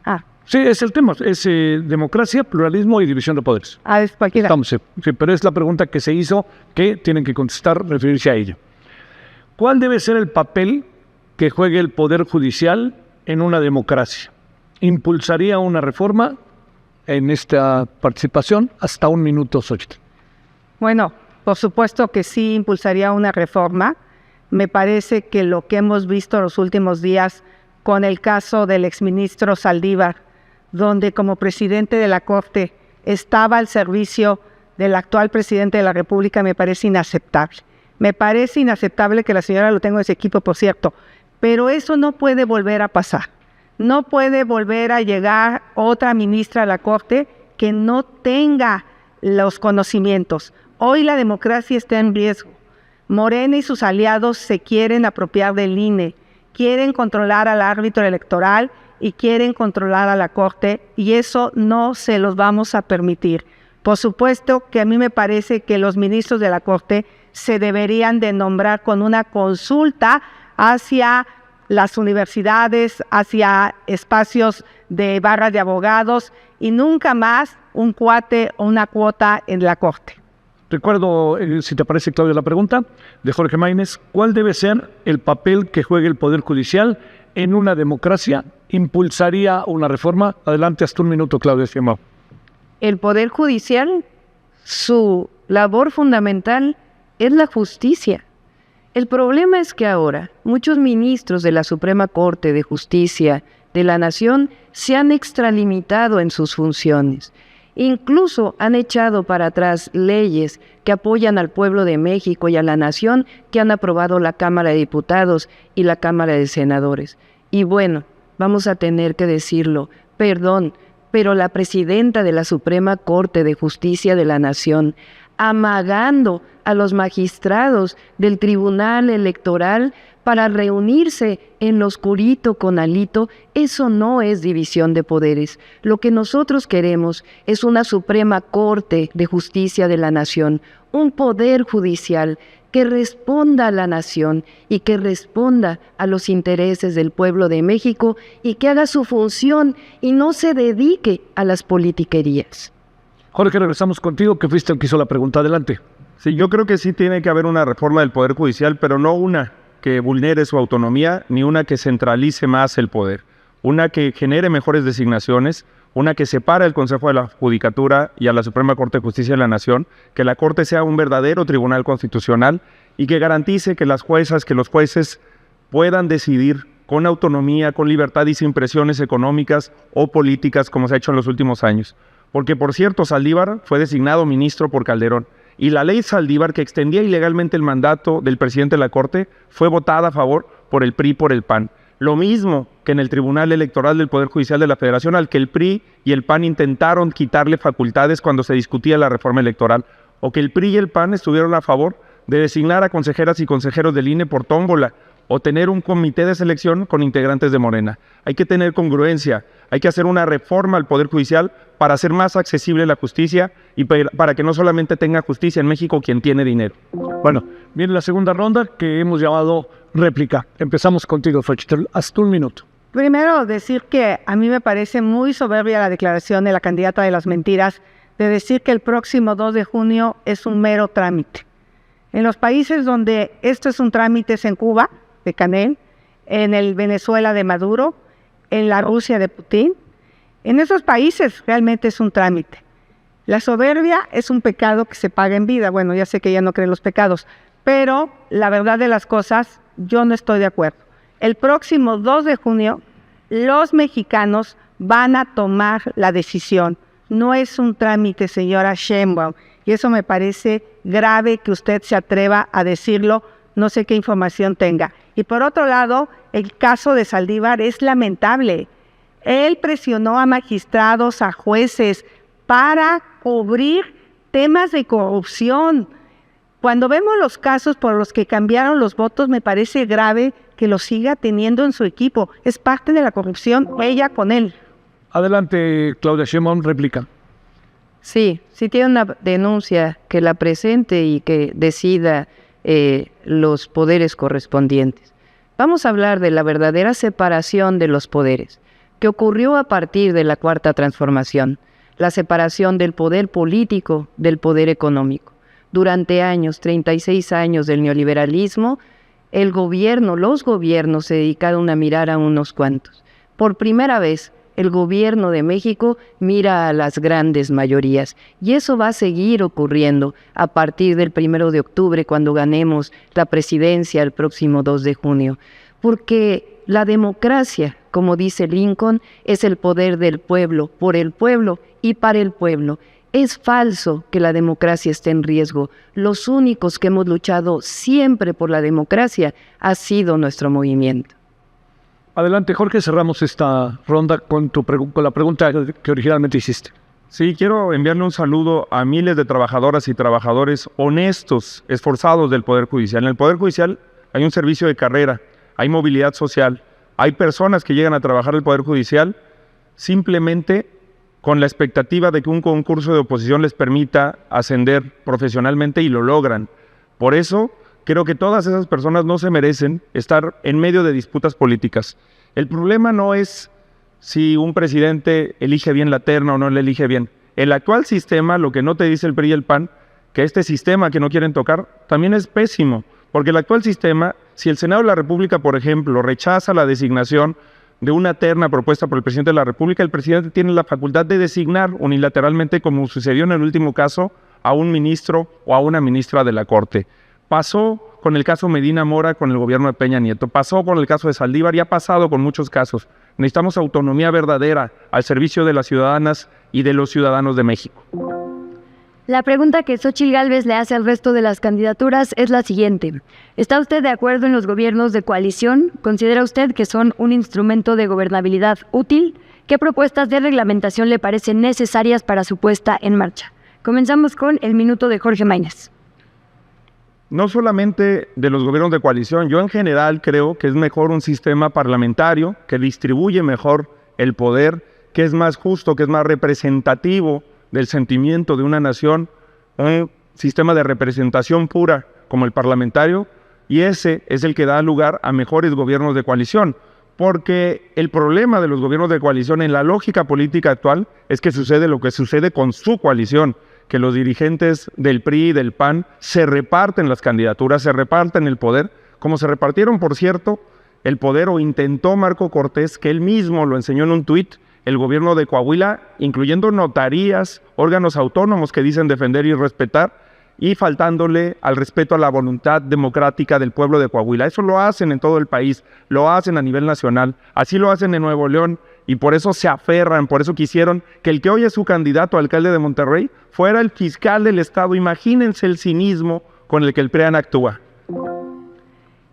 S7: Ah,
S1: Sí, es el tema. Es democracia, pluralismo y división de poderes.
S7: es cualquiera.
S1: Estamos, sí, pero es la pregunta que se hizo que tienen que contestar, referirse a ella. ¿Cuál debe ser el papel que juegue el Poder Judicial en una democracia? ¿Impulsaría una reforma en esta participación? Hasta un minuto, Xochitl.
S7: Bueno, por supuesto que sí impulsaría una reforma. Me parece que lo que hemos visto los últimos días con el caso del exministro Saldívar, donde como presidente de la Corte estaba al servicio del actual presidente de la República, me parece inaceptable. Me parece inaceptable que la señora lo tenga en ese equipo, por cierto, pero eso no puede volver a pasar. No puede volver a llegar otra ministra a la Corte que no tenga los conocimientos. Hoy la democracia está en riesgo. Morena y sus aliados se quieren apropiar del INE, quieren controlar al árbitro electoral y quieren controlar a la Corte, y eso no se los vamos a permitir. Por supuesto que a mí me parece que los ministros de la Corte se deberían de nombrar con una consulta hacia las universidades, hacia espacios de barras de abogados, y nunca más un cuate o una cuota en la Corte.
S1: Recuerdo, si te parece, Claudia, la pregunta de Jorge Maínez. ¿Cuál debe ser el papel que juegue el Poder Judicial en una democracia? ¿Impulsaría una reforma? Adelante, hasta un minuto, Claudia Sheinbaum.
S5: El Poder Judicial, su labor fundamental es la justicia. El problema es que ahora muchos ministros de la Suprema Corte de Justicia de la Nación se han extralimitado en sus funciones. Incluso han echado para atrás leyes que apoyan al pueblo de México y a la nación que han aprobado la Cámara de Diputados y la Cámara de Senadores. Y bueno, vamos a tener que decirlo, perdón, pero la presidenta de la Suprema Corte de Justicia de la Nación, amagando a los magistrados del Tribunal Electoral para reunirse en lo oscurito con Alito, eso no es división de poderes. Lo que nosotros queremos es una Suprema Corte de Justicia de la Nación, un poder judicial que responda a la nación y que responda a los intereses del pueblo de México y que haga su función y no se dedique a las politiquerías.
S1: Jorge, regresamos contigo, que fuiste el que hizo la pregunta. Adelante.
S4: Sí, yo creo que sí tiene que haber una reforma del Poder Judicial, pero no una que vulnere su autonomía, ni una que centralice más el poder. Una que genere mejores designaciones, una que separe el Consejo de la Judicatura y a la Suprema Corte de Justicia de la Nación, que la Corte sea un verdadero tribunal constitucional y que garantice que las juezas, que los jueces puedan decidir con autonomía, con libertad y sin presiones económicas o políticas como se ha hecho en los últimos años. Porque, por cierto, Saldívar fue designado ministro por Calderón. Y la ley Saldívar, que extendía ilegalmente el mandato del presidente de la Corte, fue votada a favor por el PRI y por el PAN. Lo mismo que en el Tribunal Electoral del Poder Judicial de la Federación, al que el PRI y el PAN intentaron quitarle facultades cuando se discutía la reforma electoral, o que el PRI y el PAN estuvieron a favor de designar a consejeras y consejeros del INE por tómbola, o tener un comité de selección con integrantes de Morena. Hay que tener congruencia, hay que hacer una reforma al Poder Judicial para hacer más accesible la justicia y para que no solamente tenga justicia en México quien tiene dinero.
S1: Bueno, viene la segunda ronda que hemos llamado réplica. Empezamos contigo, Xochitl. Hasta un minuto.
S7: Primero, decir que a mí me parece muy soberbia la declaración de la candidata de las mentiras de decir que el próximo 2 de junio es un mero trámite. En los países donde esto es un trámite es en Cuba, de Canel, en el Venezuela de Maduro, en la Rusia de Putin. En esos países realmente es un trámite. La soberbia es un pecado que se paga en vida. Bueno, ya sé que ella no cree en los pecados, pero la verdad de las cosas, yo no estoy de acuerdo. El próximo 2 de junio, los mexicanos van a tomar la decisión. No es un trámite, señora Sheinbaum, y eso me parece grave que usted se atreva a decirlo, no sé qué información tenga. Y por otro lado, el caso de Saldívar es lamentable. Él presionó a magistrados, a jueces, para cubrir temas de corrupción. Cuando vemos los casos por los que cambiaron los votos, me parece grave que lo siga teniendo en su equipo. Es parte de la corrupción, ella con él.
S1: Adelante, Claudia Sheinbaum, réplica.
S5: Sí, si tiene una denuncia, que la presente y que decida los poderes correspondientes. Vamos a hablar de la verdadera separación de los poderes, que ocurrió a partir de la Cuarta Transformación, la separación del poder político del poder económico. Durante años, 36 años del neoliberalismo, los gobiernos se dedicaron a mirar a unos cuantos. Por primera vez, el gobierno de México mira a las grandes mayorías, y eso va a seguir ocurriendo a partir del 1 de octubre, cuando ganemos la presidencia el próximo 2 de junio. Porque la democracia, como dice Lincoln, es el poder del pueblo, por el pueblo y para el pueblo. Es falso que la democracia esté en riesgo. Los únicos que hemos luchado siempre por la democracia ha sido nuestro movimiento.
S1: Adelante, Jorge, cerramos esta ronda con la pregunta que originalmente hiciste.
S4: Sí, quiero enviarle un saludo a miles de trabajadoras y trabajadores honestos, esforzados del Poder Judicial. En el Poder Judicial hay un servicio de carrera, hay movilidad social, hay personas que llegan a trabajar en el Poder Judicial simplemente con la expectativa de que un concurso de oposición les permita ascender profesionalmente, y lo logran. Por eso, creo que todas esas personas no se merecen estar en medio de disputas políticas. El problema no es si un presidente elige bien la terna o no le elige bien. El actual sistema, lo que no te dice el PRI y el PAN, que este sistema que no quieren tocar, también es pésimo. Porque el actual sistema, si el Senado de la República, por ejemplo, rechaza la designación de una terna propuesta por el presidente de la República, el presidente tiene la facultad de designar unilateralmente, como sucedió en el último caso, a un ministro o a una ministra de la Corte. Pasó con el caso Medina Mora con el gobierno de Peña Nieto, pasó con el caso de Saldívar y ha pasado con muchos casos. Necesitamos autonomía verdadera al servicio de las ciudadanas y de los ciudadanos de México.
S2: La pregunta que Xóchitl Gálvez le hace al resto de las candidaturas es la siguiente. ¿Está usted de acuerdo en los gobiernos de coalición? ¿Considera usted que son un instrumento de gobernabilidad útil? ¿Qué propuestas de reglamentación le parecen necesarias para su puesta en marcha? Comenzamos con el minuto de Jorge Maínez.
S4: No solamente de los gobiernos de coalición, yo en general creo que es mejor un sistema parlamentario que distribuye mejor el poder, que es más justo, que es más representativo del sentimiento de una nación, un sistema de representación pura como el parlamentario, y ese es el que da lugar a mejores gobiernos de coalición, porque el problema de los gobiernos de coalición en la lógica política actual es que sucede lo que sucede con su coalición, que los dirigentes del PRI y del PAN se reparten las candidaturas, se reparten el poder, como se repartieron, por cierto, el poder, o intentó Marco Cortés, que él mismo lo enseñó en un tuit, el gobierno de Coahuila, incluyendo notarías, órganos autónomos que dicen defender y respetar, y faltándole al respeto a la voluntad democrática del pueblo de Coahuila. Eso lo hacen en todo el país, lo hacen a nivel nacional, así lo hacen en Nuevo León, y por eso se aferran, por eso quisieron que el que hoy es su candidato a alcalde de Monterrey fuera el fiscal del Estado. Imagínense el cinismo con el que el PRIAN actúa.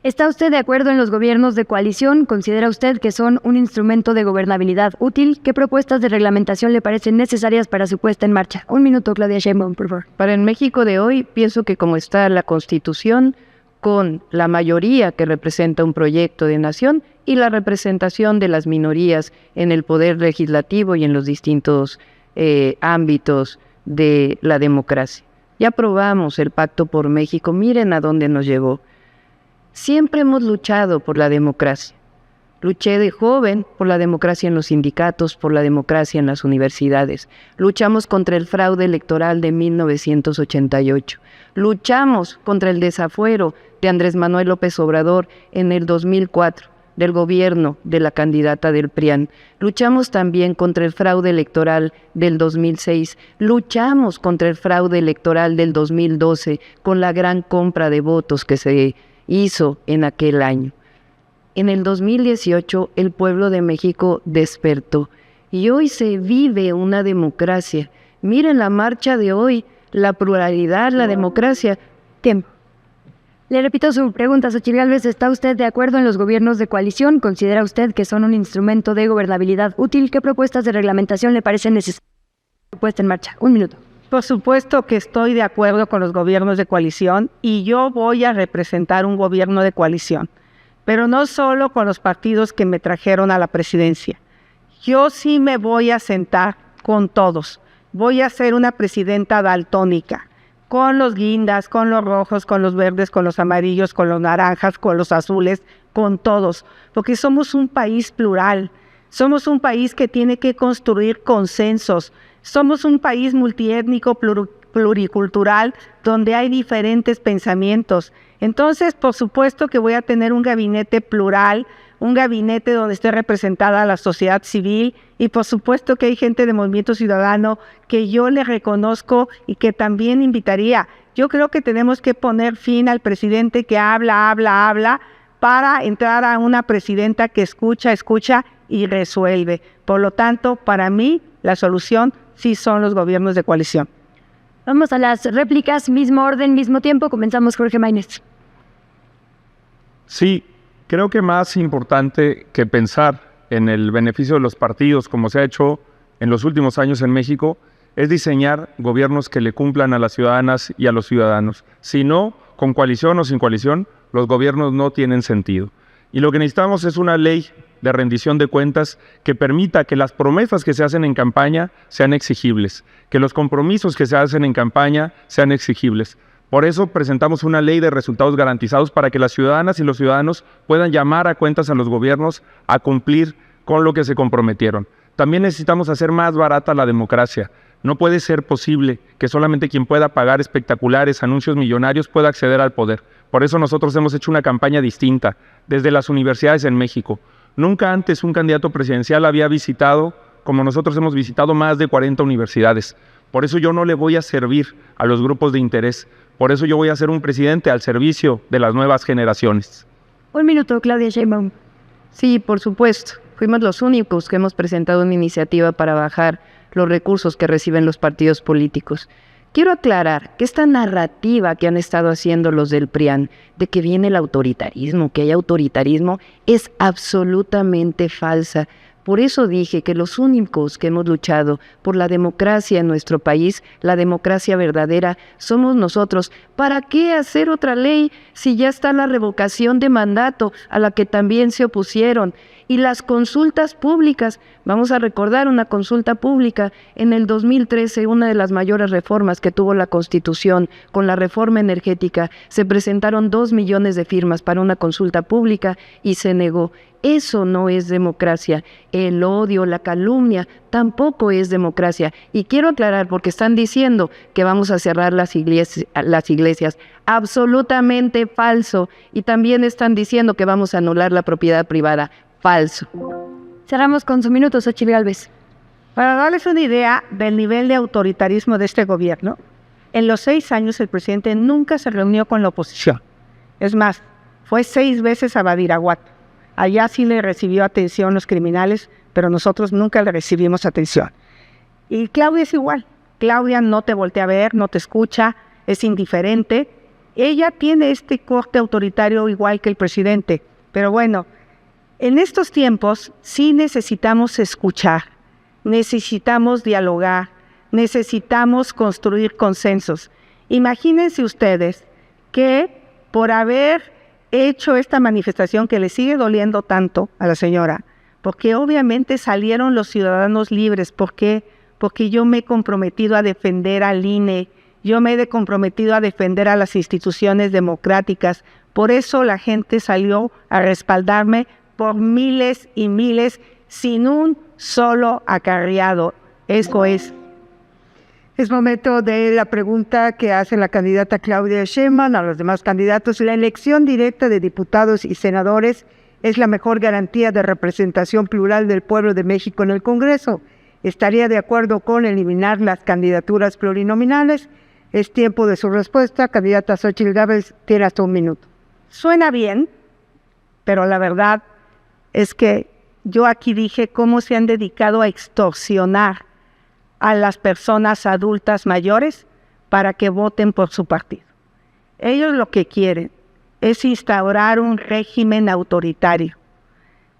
S2: ¿Está usted de acuerdo en los gobiernos de coalición? ¿Considera usted que son un instrumento de gobernabilidad útil? ¿Qué propuestas de reglamentación le parecen necesarias para su puesta en marcha? Un minuto, Claudia Sheinbaum, por favor.
S5: Para el México de hoy, pienso que como está la Constitución, con la mayoría que representa un proyecto de nación y la representación de las minorías en el poder legislativo y en los distintos ámbitos de la democracia. Ya aprobamos el Pacto por México, miren a dónde nos llevó. Siempre hemos luchado por la democracia. Luché de joven por la democracia en los sindicatos, por la democracia en las universidades. Luchamos contra el fraude electoral de 1988. Luchamos contra el desafuero de Andrés Manuel López Obrador en el 2004, del gobierno de la candidata del PRIAN. Luchamos también contra el fraude electoral del 2006. Luchamos contra el fraude electoral del 2012 con la gran compra de votos que se hizo en aquel año. En el 2018 el pueblo de México despertó y hoy se vive una democracia. Miren la marcha de hoy, la pluralidad, la democracia.
S2: Tiempo. Le repito su pregunta, Xóchitl Gálvez. ¿Está usted de acuerdo en los gobiernos de coalición? ¿Considera usted que son un instrumento de gobernabilidad útil? ¿Qué propuestas de reglamentación le parecen necesarias para su puesta en marcha? Un minuto.
S7: Por supuesto que estoy de acuerdo con los gobiernos de coalición y yo voy a representar un gobierno de coalición, pero no solo con los partidos que me trajeron a la presidencia. Yo sí me voy a sentar con todos. voy a ser una presidenta daltónica, con los guindas, con los rojos, con los verdes, con los amarillos, con los naranjas, con los azules, con todos, porque somos un país plural, somos un país que tiene que construir consensos, somos un país multiétnico, pluricultural, donde hay diferentes pensamientos. Entonces, por supuesto que voy a tener un gabinete plural, un gabinete donde esté representada la sociedad civil y por supuesto que hay gente de Movimiento Ciudadano que yo le reconozco y que también invitaría. Yo creo que tenemos que poner fin al presidente que habla, para entrar a una presidenta que escucha y resuelve. Por lo tanto, para mí, la solución sí son los gobiernos de coalición.
S2: Vamos a las réplicas, mismo orden, mismo tiempo. Comenzamos, Jorge Maynez.
S4: Sí, creo que más importante que pensar en el beneficio de los partidos, como se ha hecho en los últimos años en México, es diseñar gobiernos que le cumplan a las ciudadanas y a los ciudadanos. Si no, con coalición o sin coalición, los gobiernos no tienen sentido. Y lo que necesitamos es una ley de rendición de cuentas que permita que las promesas que se hacen en campaña sean exigibles, que los compromisos que se hacen en campaña sean exigibles. Por eso presentamos una ley de resultados garantizados para que las ciudadanas y los ciudadanos puedan llamar a cuentas a los gobiernos a cumplir con lo que se comprometieron. También necesitamos hacer más barata la democracia. No puede ser posible que solamente quien pueda pagar espectaculares anuncios millonarios pueda acceder al poder. Por eso nosotros hemos hecho una campaña distinta desde las universidades en México. Nunca antes un candidato presidencial había visitado, como nosotros hemos visitado, más de 40 universidades. Por eso yo no le voy a servir a los grupos de interés. Por eso yo voy a ser un presidente al servicio de las nuevas generaciones.
S2: Un minuto, Claudia Sheinbaum.
S5: Sí, por supuesto. Fuimos los únicos que hemos presentado una iniciativa para bajar los recursos que reciben los partidos políticos. Quiero aclarar que esta narrativa que han estado haciendo los del PRIAN de que viene el autoritarismo, que hay autoritarismo, es absolutamente falsa. Por eso dije que los únicos que hemos luchado por la democracia en nuestro país, la democracia verdadera, somos nosotros. ¿Para qué hacer otra ley si ya está la revocación de mandato a la que también se opusieron? Y las consultas públicas, vamos a recordar una consulta pública en el 2013, una de las mayores reformas que tuvo la Constitución con la reforma energética, se presentaron 2 millones de firmas para una consulta pública y se negó. Eso no es democracia. El odio, la calumnia, tampoco es democracia. Y quiero aclarar, porque están diciendo que vamos a cerrar las iglesias. Absolutamente falso. Y también están diciendo que vamos a anular la propiedad privada. Falso.
S2: Cerramos con su minuto, Xochitl Gálvez.
S7: Para darles una idea del nivel de autoritarismo de este gobierno, en los 6 años el presidente nunca se reunió con la oposición. Es más, fue 6 veces a Badiraguato. Allá sí le recibió atención los criminales, pero nosotros nunca le recibimos atención. Y Claudia es igual. Claudia no te voltea a ver, no te escucha, es indiferente. Ella tiene este corte autoritario igual que el presidente. Pero bueno, en estos tiempos sí necesitamos escuchar, necesitamos dialogar, necesitamos construir consensos. Imagínense ustedes que por haber hecho esta manifestación que le sigue doliendo tanto a la señora, porque obviamente salieron los ciudadanos libres. ¿Por qué? Porque yo me he comprometido a defender al INE, yo me he comprometido a defender a las instituciones democráticas. Por eso la gente salió a respaldarme por miles y miles, sin un solo acarreado. Eso es.
S3: Es momento de la pregunta que hace la candidata Claudia Sheinbaum a los demás candidatos. ¿La elección directa de diputados y senadores es la mejor garantía de representación plural del pueblo de México en el Congreso? ¿Estaría de acuerdo con eliminar las candidaturas plurinominales? Es tiempo de su respuesta. Candidata Xochitl Gálvez, tiene hasta 1 minuto.
S7: Suena bien, pero la verdad es que yo aquí dije cómo se han dedicado a extorsionar a las personas adultas mayores para que voten por su partido. Ellos lo que quieren es instaurar un régimen autoritario.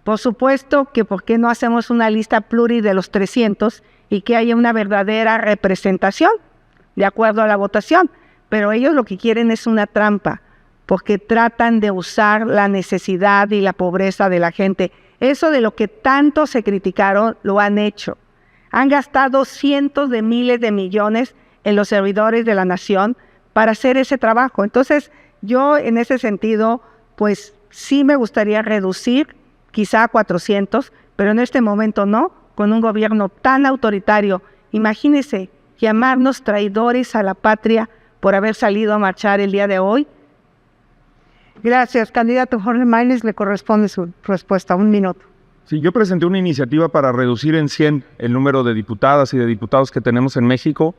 S7: Por supuesto que ¿por qué no hacemos una lista pluri de los 300 y que haya una verdadera representación de acuerdo a la votación? Pero ellos lo que quieren es una trampa, porque tratan de usar la necesidad y la pobreza de la gente. Eso de lo que tanto se criticaron, lo han hecho. Han gastado cientos de miles de millones en los servidores de la nación para hacer ese trabajo. Entonces, yo en ese sentido, pues sí me gustaría reducir quizá a 400, pero en este momento no, con un gobierno tan autoritario. Imagínense llamarnos traidores a la patria por haber salido a marchar el día de hoy.
S3: Gracias, candidato Jorge Maynes, le corresponde su respuesta. 1 minuto.
S4: Sí, yo presenté una iniciativa para reducir en 100 el número de diputadas y de diputados que tenemos en México,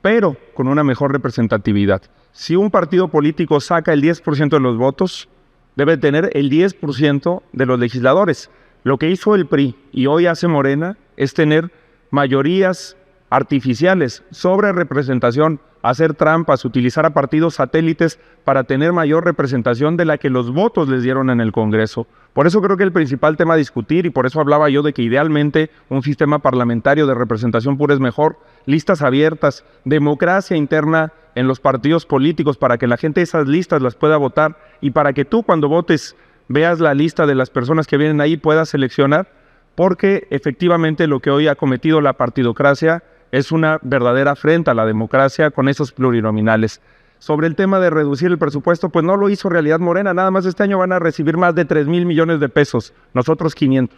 S4: pero con una mejor representatividad. Si un partido político saca el 10% de los votos, debe tener el 10% de los legisladores. Lo que hizo el PRI y hoy hace Morena es tener mayorías artificiales, sobre representación, hacer trampas, utilizar a partidos satélites para tener mayor representación de la que los votos les dieron en el Congreso. Por eso creo que el principal tema a discutir, y por eso hablaba yo de que idealmente un sistema parlamentario de representación pura es mejor, listas abiertas, democracia interna en los partidos políticos para que la gente de esas listas las pueda votar y para que tú cuando votes veas la lista de las personas que vienen ahí, puedas seleccionar, porque efectivamente lo que hoy ha cometido la partidocracia es una verdadera afrenta a la democracia con esos plurinominales. Sobre el tema de reducir el presupuesto, pues no lo hizo Realidad Morena, nada más este año van a recibir más de 3,000 millones de pesos, nosotros 500.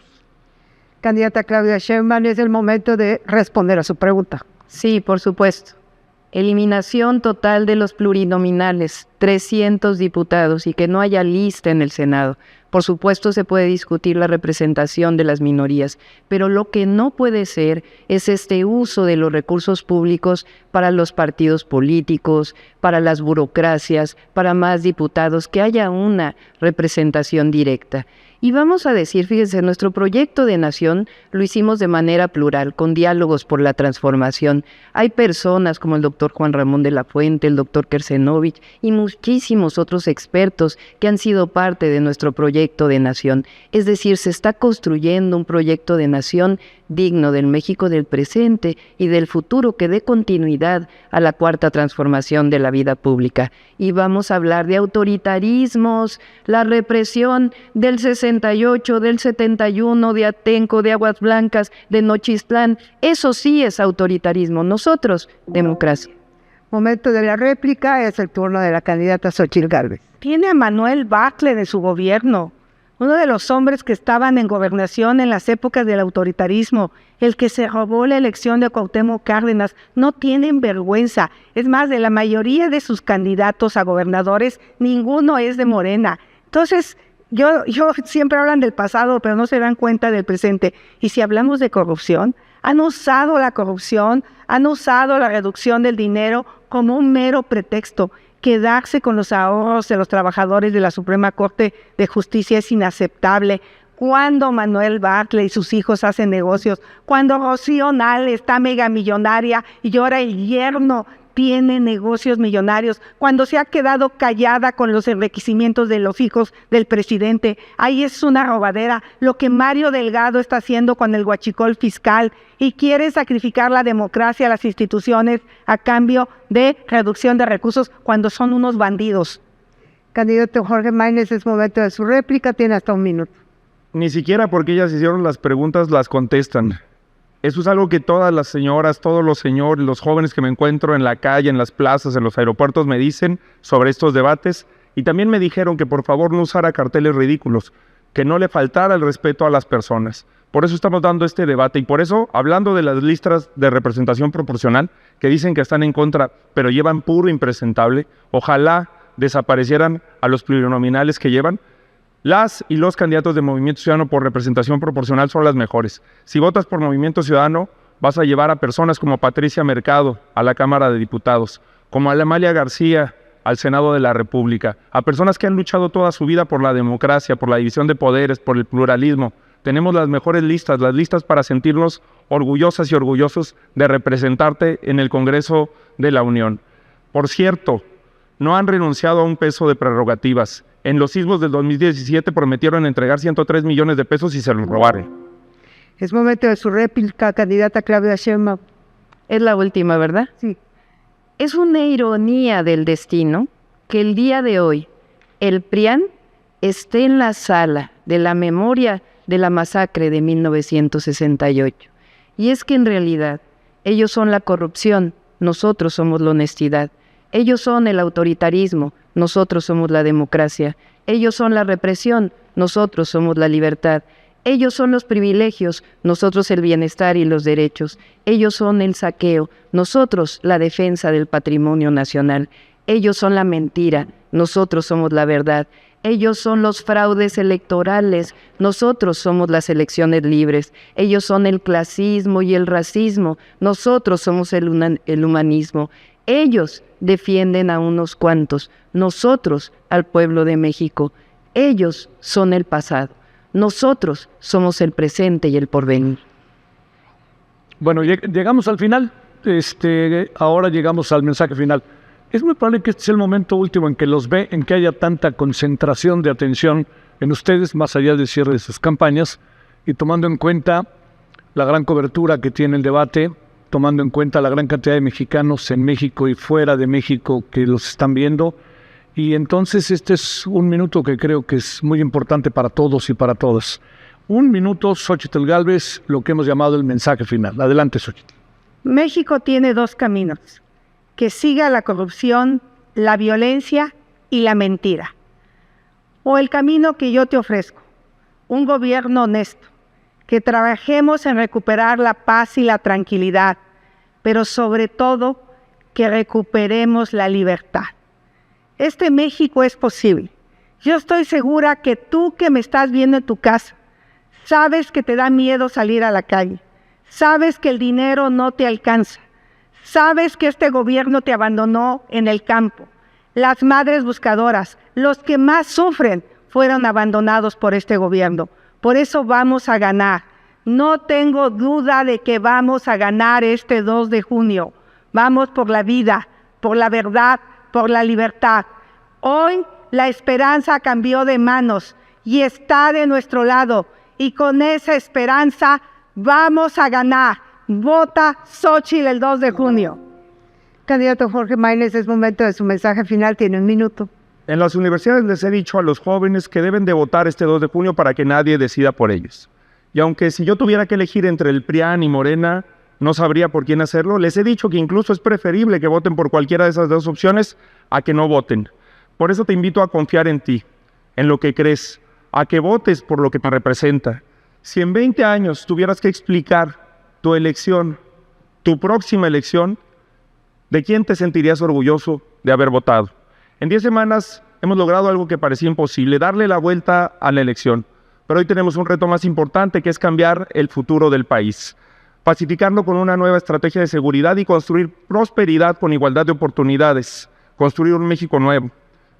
S3: Candidata Claudia Sheinbaum, es el momento de responder a su pregunta.
S5: Sí, por supuesto. Eliminación total de los plurinominales, 300 diputados y que no haya lista en el Senado. Por supuesto se puede discutir la representación de las minorías, pero lo que no puede ser es este uso de los recursos públicos para los partidos políticos, para las burocracias, para más diputados, que haya una representación directa. Y vamos a decir, fíjense, nuestro proyecto de nación lo hicimos de manera plural, con diálogos por la transformación. Hay personas como el doctor Juan Ramón de la Fuente, el doctor Kersenovich y muchísimos otros expertos que han sido parte de nuestro proyecto de nación. Es decir, se está construyendo un proyecto de nación digno del México del presente y del futuro que dé continuidad a la cuarta transformación de la vida pública. Y vamos a hablar de autoritarismos, la represión del 68, del 71, de Atenco, de Aguas Blancas, de Nochistlán. Eso sí es autoritarismo. Nosotros, democracia.
S3: Momento de la réplica, es el turno de la candidata Xóchitl Gálvez.
S7: Tiene a Manuel Bartlett de su gobierno, uno de los hombres que estaban en gobernación en las épocas del autoritarismo, el que se robó la elección de Cuauhtémoc Cárdenas. No tienen vergüenza. Es más, de la mayoría de sus candidatos a gobernadores, ninguno es de Morena. Entonces, yo siempre hablan del pasado, pero no se dan cuenta del presente. Y si hablamos de corrupción, han usado la corrupción, han usado la reducción del dinero como un mero pretexto. Quedarse con los ahorros de los trabajadores de la Suprema Corte de Justicia es inaceptable. Cuando Manuel Bartlett y sus hijos hacen negocios, cuando Rocío Nale está megamillonaria y ahora el yerno tiene negocios millonarios, cuando se ha quedado callada con los enriquecimientos de los hijos del presidente, ahí es una robadera. Lo que Mario Delgado está haciendo con el huachicol fiscal y quiere sacrificar la democracia, las instituciones, a cambio de reducción de recursos cuando son unos bandidos.
S3: Candidato Jorge Maynes, es momento de su réplica, tiene hasta 1 minuto.
S4: Ni siquiera porque ellas hicieron las preguntas las contestan. Eso es algo que todas las señoras, todos los señores, los jóvenes que me encuentro en la calle, en las plazas, en los aeropuertos me dicen sobre estos debates, y también me dijeron que por favor no usara carteles ridículos, que no le faltara el respeto a las personas. Por eso estamos dando este debate y por eso, hablando de las listas de representación proporcional, que dicen que están en contra, pero llevan puro impresentable, ojalá desaparecieran a los plurinominales que llevan. Las y los candidatos de Movimiento Ciudadano por representación proporcional son las mejores. Si votas por Movimiento Ciudadano, vas a llevar a personas como Patricia Mercado a la Cámara de Diputados, como a Amalia García al Senado de la República, a personas que han luchado toda su vida por la democracia, por la división de poderes, por el pluralismo. Tenemos las mejores listas, las listas para sentirnos orgullosas y orgullosos de representarte en el Congreso de la Unión. Por cierto, no han renunciado a un peso de prerrogativas. En los sismos del 2017 prometieron entregar 103 millones de pesos y se los robaron.
S3: Es momento de su réplica, candidata Claudia Sheinbaum.
S5: Es la última, ¿verdad?
S3: Sí.
S5: Es una ironía del destino que el día de hoy el PRIAN esté en la sala de la memoria de la masacre de 1968. Y es que en realidad ellos son la corrupción, nosotros somos la honestidad. Ellos son el autoritarismo, nosotros somos la democracia. Ellos son la represión, nosotros somos la libertad. Ellos son los privilegios, nosotros el bienestar y los derechos. Ellos son el saqueo, nosotros la defensa del patrimonio nacional. Ellos son la mentira, nosotros somos la verdad. Ellos son los fraudes electorales, nosotros somos las elecciones libres. Ellos son el clasismo y el racismo, nosotros somos el humanismo. Ellos defienden a unos cuantos, nosotros al pueblo de México. Ellos son el pasado, nosotros somos el presente y el porvenir.
S1: Bueno, llegamos al final, ahora llegamos al mensaje final. Es muy probable que este sea el momento último en que los ve, en que haya tanta concentración de atención en ustedes, más allá del cierre de sus campañas, y tomando en cuenta la gran cobertura que tiene el debate, tomando en cuenta la gran cantidad de mexicanos en México y fuera de México que los están viendo. Y entonces este es un minuto que creo que es muy importante para todos y para todas. Un minuto, Xóchitl Gálvez, lo que hemos llamado el mensaje final. Adelante, Xóchitl.
S7: México tiene dos caminos: que siga la corrupción, la violencia y la mentira. O el camino que yo te ofrezco, un gobierno honesto, que trabajemos en recuperar la paz y la tranquilidad, pero sobre todo que recuperemos la libertad. Este México es posible. Yo estoy segura que tú que me estás viendo en tu casa, sabes que te da miedo salir a la calle, sabes que el dinero no te alcanza, sabes que este gobierno te abandonó en el campo. Las madres buscadoras, los que más sufren, fueron abandonados por este gobierno. Por eso vamos a ganar. No tengo duda de que vamos a ganar este 2 de junio. Vamos por la vida, por la verdad, por la libertad. Hoy la esperanza cambió de manos y está de nuestro lado. Y con esa esperanza vamos a ganar. Vota Xóchitl el 2 de junio.
S3: Candidato Jorge Maínez, es momento de su mensaje final, tiene un minuto.
S4: En las universidades les he dicho a los jóvenes que deben de votar este 2 de junio para que nadie decida por ellos. Y aunque si yo tuviera que elegir entre el PRIAN y Morena, no sabría por quién hacerlo, les he dicho que incluso es preferible que voten por cualquiera de esas dos opciones a que no voten. Por eso te invito a confiar en ti, en lo que crees, a que votes por lo que te representa. Si en 20 años tuvieras que explicar tu elección, tu próxima elección, ¿de quién te sentirías orgulloso de haber votado? En 10 semanas hemos logrado algo que parecía imposible, darle la vuelta a la elección. Pero hoy tenemos un reto más importante, que es cambiar el futuro del país. Pacificarlo con una nueva estrategia de seguridad y construir prosperidad con igualdad de oportunidades. Construir un México nuevo.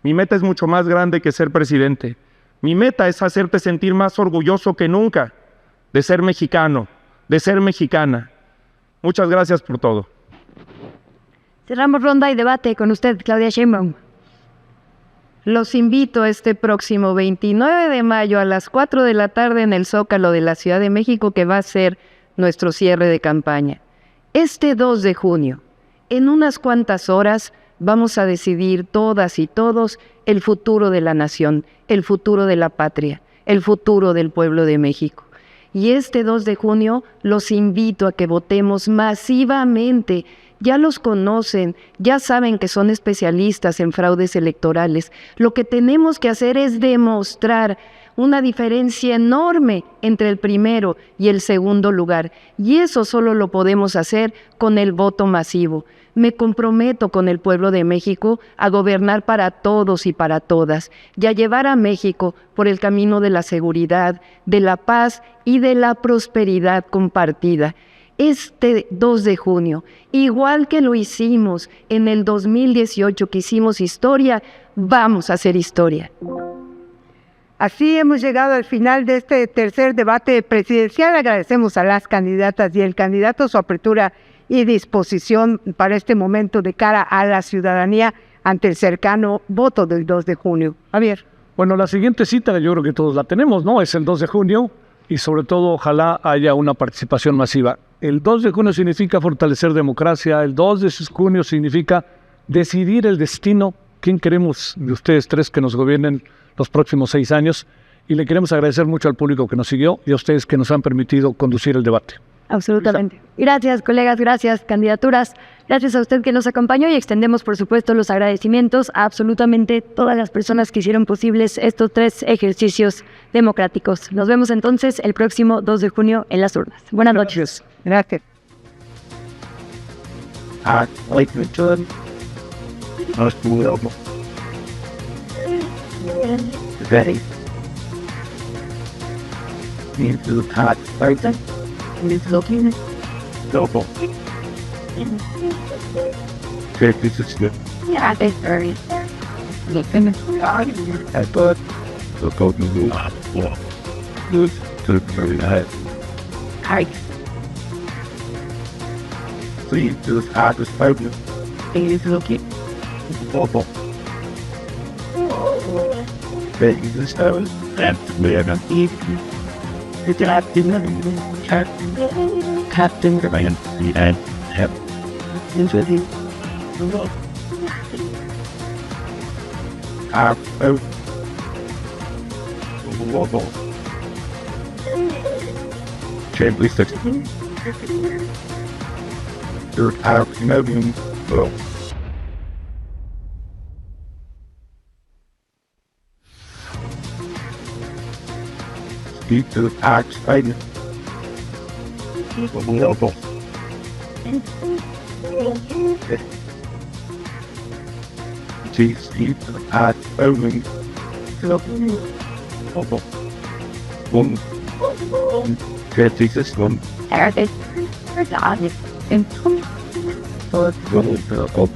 S4: Mi meta es mucho más grande que ser presidente. Mi meta es hacerte sentir más orgulloso que nunca de ser mexicano, de ser mexicana. Muchas gracias por todo.
S2: Cerramos ronda y debate con usted, Claudia Sheinbaum.
S5: Los invito este próximo 29 de mayo a las 4 de la tarde en el Zócalo de la Ciudad de México, que va a ser nuestro cierre de campaña. Este 2 de junio, en unas cuantas horas, vamos a decidir todas y todos el futuro de la nación, el futuro de la patria, el futuro del pueblo de México. Y este 2 de junio los invito a que votemos masivamente. Ya los conocen, ya saben que son especialistas en fraudes electorales. Lo que tenemos que hacer es demostrar una diferencia enorme entre el primero y el segundo lugar. Y eso solo lo podemos hacer con el voto masivo. Me comprometo con el pueblo de México a gobernar para todos y para todas, y a llevar a México por el camino de la seguridad, de la paz y de la prosperidad compartida. Este 2 de junio, igual que lo hicimos en el 2018, que hicimos historia, vamos a hacer historia.
S3: Así hemos llegado al final de este tercer debate presidencial. Agradecemos a las candidatas y el candidato su apertura y disposición para este momento de cara a la ciudadanía ante el cercano voto del 2 de junio. Javier.
S1: Bueno, la siguiente cita yo creo que todos la tenemos, ¿no? Es el 2 de junio y sobre todo ojalá haya una participación masiva. El 2 de junio significa fortalecer democracia, el 2 de junio significa decidir el destino, quién queremos de ustedes tres que nos gobiernen los próximos 6 años, y le queremos agradecer mucho al público que nos siguió y a ustedes que nos han permitido conducir el debate.
S2: Absolutamente. Gracias, colegas, gracias, candidaturas. Gracias a usted que nos acompañó y extendemos, por supuesto, los agradecimientos a absolutamente todas las personas que hicieron posibles estos 3 ejercicios democráticos. Nos vemos entonces el próximo 2 de junio en las urnas. Buenas noches.
S3: Gracias.